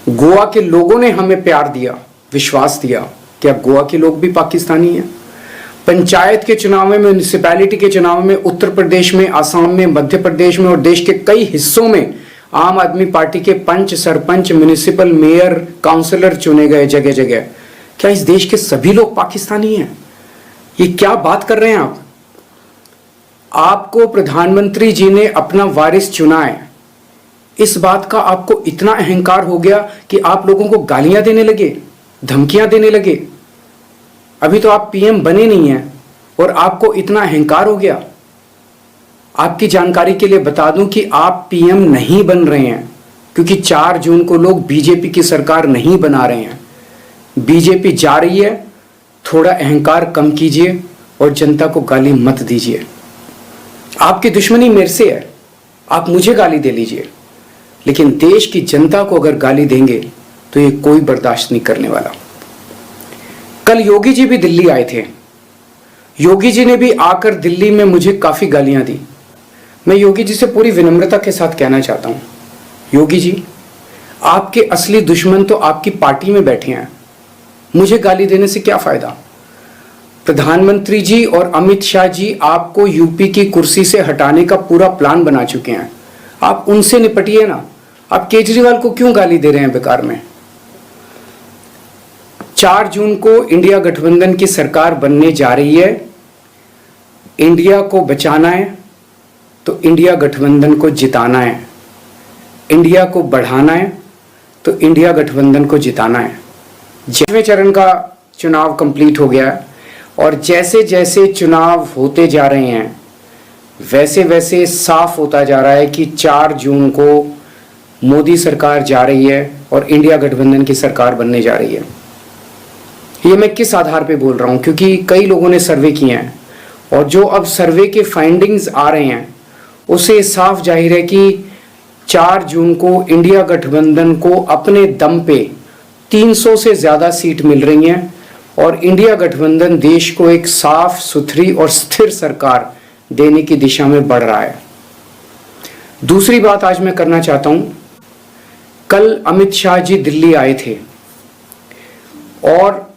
गोवा के लोगों ने हमें प्यार दिया, विश्वास दिया, क्या गोवा के लोग भी पाकिस्तानी हैं? पंचायत के चुनाव में, म्यूनिसिपैलिटी के चुनाव में उत्तर प्रदेश में, आसाम में, मध्य प्रदेश में और देश के कई हिस्सों में आम आदमी पार्टी के पंच, सरपंच, म्यूनिसिपल मेयर, काउंसलर चुने गए जगह जगह, क्या इस देश के सभी लोग पाकिस्तानी हैं? ये क्या बात कर रहे हैं आप? आपको प्रधानमंत्री जी ने अपना वारिस चुना है, इस बात का आपको इतना अहंकार हो गया कि आप लोगों को गालियां देने लगे, धमकियां देने लगे। अभी तो आप पीएम बने नहीं हैं और आपको इतना अहंकार हो गया। आपकी जानकारी के लिए बता दूं कि आप पीएम नहीं बन रहे हैं, क्योंकि 4 जून को लोग बीजेपी की सरकार नहीं बना रहे हैं। बीजेपी जा रही है, थोड़ा अहंकार कम कीजिए और जनता को गाली मत दीजिए। आपकी दुश्मनी मेरे से है, आप मुझे गाली दे लीजिए, लेकिन देश की जनता को अगर गाली देंगे तो ये कोई बर्दाश्त नहीं करने वाला। कल योगी जी भी दिल्ली आए थे। योगी जी ने भी आकर दिल्ली में मुझे काफी गालियां दी। मैं योगी जी से पूरी विनम्रता के साथ कहना चाहता हूं, योगी जी, आपके असली दुश्मन तो आपकी पार्टी में बैठे हैं। मुझे गाली देने से क्या फायदा। प्रधानमंत्री जी और अमित शाह जी आपको यूपी की कुर्सी से हटाने का पूरा प्लान बना चुके हैं। आप उनसे निपटिए ना। आप केजरीवाल को क्यों गाली दे रहे हैं बेकार में। 4 जून को इंडिया गठबंधन की सरकार बनने जा रही है। इंडिया को बचाना है तो इंडिया गठबंधन को जिताना है। इंडिया को बढ़ाना है तो इंडिया गठबंधन को जिताना है। 6वें चरण का चुनाव कंप्लीट हो गया है और जैसे जैसे चुनाव होते जा रहे हैं वैसे वैसे साफ होता जा रहा है कि 4 जून को मोदी सरकार जा रही है और इंडिया गठबंधन की सरकार बनने जा रही है। ये मैं किस आधार पे बोल रहा हूँ, क्योंकि कई लोगों ने सर्वे किए हैं और जो अब सर्वे के फाइंडिंग्स आ रहे हैं उससे साफ जाहिर है कि 4 जून को इंडिया गठबंधन को अपने दम पे 300 से ज़्यादा सीट मिल रही हैं और इंडिया गठबंधन देश को एक साफ सुथरी और स्थिर सरकार देने की दिशा में बढ़ रहा है। दूसरी बात आज मैं करना चाहता हूं, कल अमित शाह जी दिल्ली आए थे और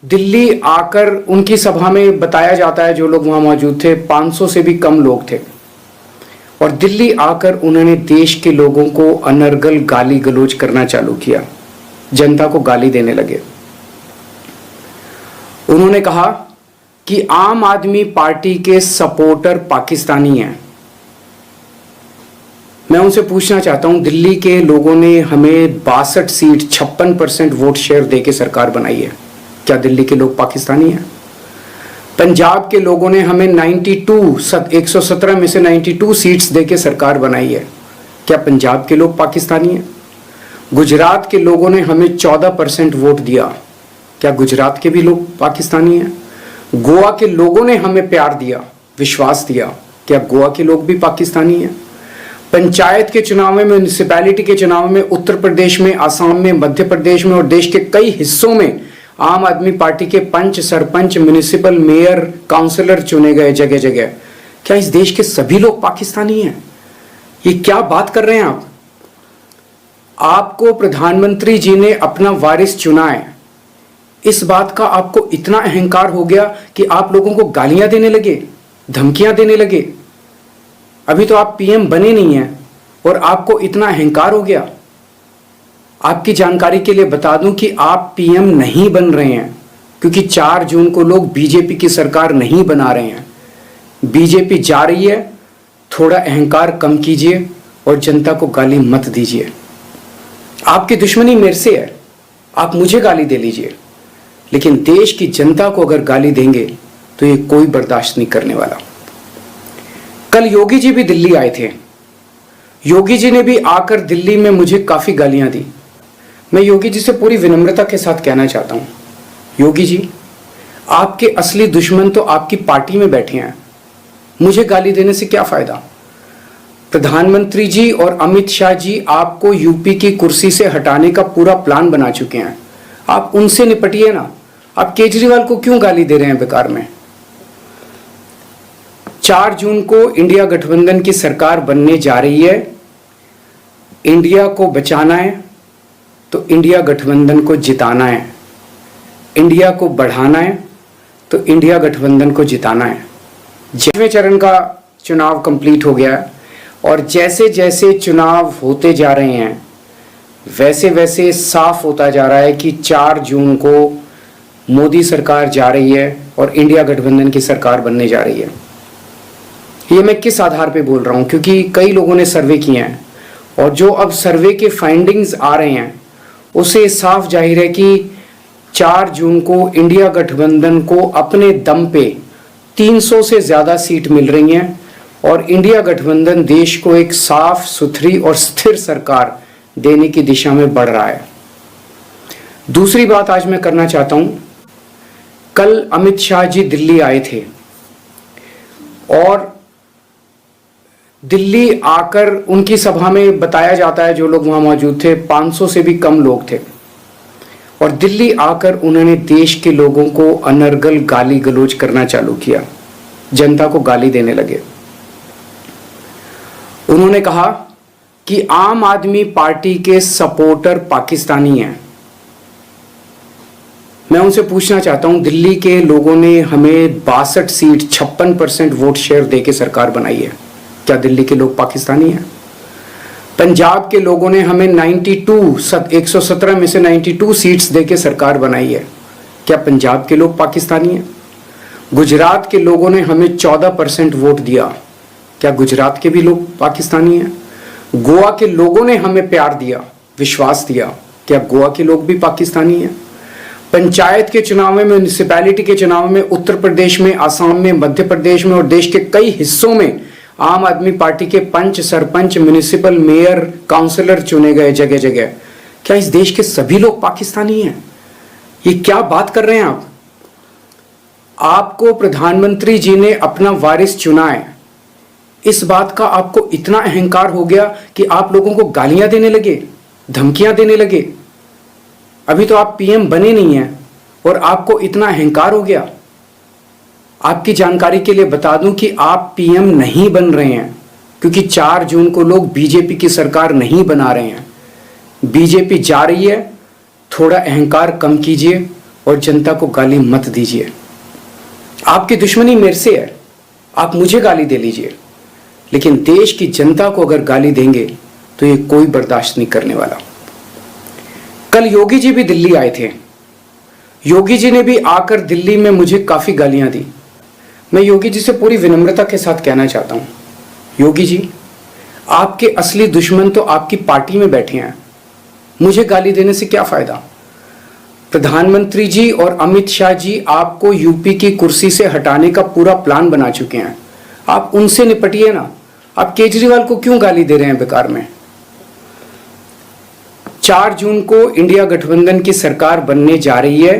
दिल्ली आकर उनकी सभा में बताया जाता है, जो लोग वहां मौजूद थे 500 से भी कम लोग थे, और दिल्ली आकर उन्होंने देश के लोगों को अनर्गल गाली गलौज करना चालू किया, जनता को गाली देने लगे। उन्होंने कहा कि आम आदमी पार्टी के सपोर्टर पाकिस्तानी हैं। मैं उनसे पूछना चाहता हूं, दिल्ली के लोगों ने हमें 62 सीट 56% वोट शेयर देके सरकार बनाई है, क्या दिल्ली के लोग पाकिस्तानी हैं? पंजाब के लोगों ने हमें 117 में से 92 सीट्स देके सरकार बनाई है, क्या पंजाब के लोग पाकिस्तानी हैं? गुजरात के लोगों ने हमें 14% वोट दिया, क्या गुजरात के भी लोग पाकिस्तानी हैं? गोवा के लोगों ने हमें प्यार दिया, विश्वास दिया, क्या गोवा के लोग भी पाकिस्तानी हैं? पंचायत के चुनाव में, म्यूनिसिपैलिटी के चुनाव में उत्तर प्रदेश में, आसाम में, मध्य प्रदेश में और देश के कई हिस्सों में आम आदमी पार्टी के पंच, सरपंच, म्यूनिसिपल मेयर, काउंसलर चुने गए जगह जगह, क्या इस देश के सभी लोग पाकिस्तानी हैं? ये क्या बात कर रहे हैं आप? आपको प्रधानमंत्री जी ने अपना वारिस चुना है, इस बात का आपको इतना अहंकार हो गया कि आप लोगों को गालियां देने लगे, धमकियां देने लगे। अभी तो आप पीएम बने नहीं हैं और आपको इतना अहंकार हो गया। आपकी जानकारी के लिए बता दूं कि आप पीएम नहीं बन रहे हैं, क्योंकि 4 जून को लोग बीजेपी की सरकार नहीं बना रहे हैं। बीजेपी जा रही है, थोड़ा अहंकार कम कीजिए और जनता को गाली मत दीजिए। आपकी दुश्मनी मेरे से है, आप मुझे गाली दे लीजिए, लेकिन देश की जनता को अगर गाली देंगे तो ये कोई बर्दाश्त नहीं करने वाला। कल योगी जी भी दिल्ली आए थे। योगी जी ने भी आकर दिल्ली में मुझे काफी गालियां दी। मैं योगी जी से पूरी विनम्रता के साथ कहना चाहता हूं, योगी जी, आपके असली दुश्मन तो आपकी पार्टी में बैठे हैं। मुझे गाली देने से क्या फायदा। प्रधानमंत्री जी और अमित शाह जी आपको यूपी की कुर्सी से हटाने का पूरा प्लान बना चुके हैं। आप उनसे निपटिए ना। आप केजरीवाल को क्यों गाली दे रहे हैं बेकार में। 4 जून को इंडिया गठबंधन की सरकार बनने जा रही है। इंडिया को बचाना है तो इंडिया गठबंधन को जिताना है। इंडिया को बढ़ाना है तो इंडिया गठबंधन को जिताना है। 6वें चरण का चुनाव कंप्लीट हो गया है और जैसे जैसे चुनाव होते जा रहे हैं वैसे वैसे साफ होता जा रहा है कि 4 जून को मोदी सरकार जा रही है और इंडिया गठबंधन की सरकार बनने जा रही है। ये मैं किस आधार पे बोल रहा हूँ, क्योंकि कई लोगों ने सर्वे किए हैं और जो अब सर्वे के फाइंडिंग्स आ रहे हैं उससे साफ जाहिर है कि 4 जून को इंडिया गठबंधन को अपने दम पे 300 से ज़्यादा सीट मिल रही हैं और इंडिया गठबंधन देश को एक साफ सुथरी और स्थिर सरकार देने की दिशा में बढ़ रहा है। दूसरी बात आज मैं करना चाहता हूं, कल अमित शाह जी दिल्ली आए थे और दिल्ली आकर उनकी सभा में बताया जाता है, जो लोग वहां मौजूद थे 500 से भी कम लोग थे, और दिल्ली आकर उन्होंने देश के लोगों को अनर्गल गाली गलौज करना चालू किया, जनता को गाली देने लगे। उन्होंने कहा कि आम आदमी पार्टी के सपोर्टर पाकिस्तानी हैं। मैं उनसे पूछना चाहता हूं, दिल्ली के लोगों ने हमें 62 सीट 56% वोट शेयर देके सरकार बनाई है, क्या दिल्ली के लोग पाकिस्तानी हैं? पंजाब के लोगों ने हमें 117 में से 92 सीट्स देके सरकार बनाई है, क्या पंजाब के लोग पाकिस्तानी हैं? गुजरात के लोगों ने हमें 14% वोट दिया, क्या गुजरात के भी लोग पाकिस्तानी हैं? गोवा के लोगों ने हमें प्यार दिया, विश्वास दिया, क्या गोवा के लोग भी पाकिस्तानी हैं? पंचायत के चुनाव में, म्यूनिसिपैलिटी के चुनाव में उत्तर प्रदेश में, आसाम में, मध्य प्रदेश में और देश के कई हिस्सों में आम आदमी पार्टी के पंच, सरपंच, म्यूनिसिपल मेयर, काउंसलर चुने गए जगह जगह, क्या इस देश के सभी लोग पाकिस्तानी हैं? ये क्या बात कर रहे हैं आप? आपको प्रधानमंत्री जी ने अपना वारिस चुना है, इस बात का आपको इतना अहंकार हो गया कि आप लोगों को गालियां देने लगे, धमकियां देने लगे। अभी तो आप पीएम बने नहीं हैं और आपको इतना अहंकार हो गया। आपकी जानकारी के लिए बता दूं कि आप पीएम नहीं बन रहे हैं, क्योंकि 4 जून को लोग बीजेपी की सरकार नहीं बना रहे हैं। बीजेपी जा रही है, थोड़ा अहंकार कम कीजिए और जनता को गाली मत दीजिए। आपकी दुश्मनी मेरे से है, आप मुझे गाली दे लीजिए, लेकिन देश की जनता को अगर गाली देंगे तो ये कोई बर्दाश्त नहीं करने वाला। कल योगी जी भी दिल्ली आए थे। योगी जी ने भी आकर दिल्ली में मुझे काफी गालियां दी। मैं योगी जी से पूरी विनम्रता के साथ कहना चाहता हूं, योगी जी, आपके असली दुश्मन तो आपकी पार्टी में बैठे हैं, मुझे गाली देने से क्या फायदा? प्रधानमंत्री जी और अमित शाह जी आपको यूपी की कुर्सी से हटाने का पूरा प्लान बना चुके हैं, आप उनसे निपटिए ना। आप केजरीवाल को क्यों गाली दे रहे हैं बेकार में? 4 जून को इंडिया गठबंधन की सरकार बनने जा रही है।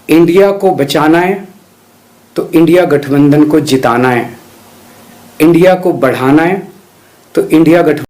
इंडिया को बचाना है तो इंडिया गठबंधन को जिताना है, इंडिया को बढ़ाना है तो इंडिया गठबंधन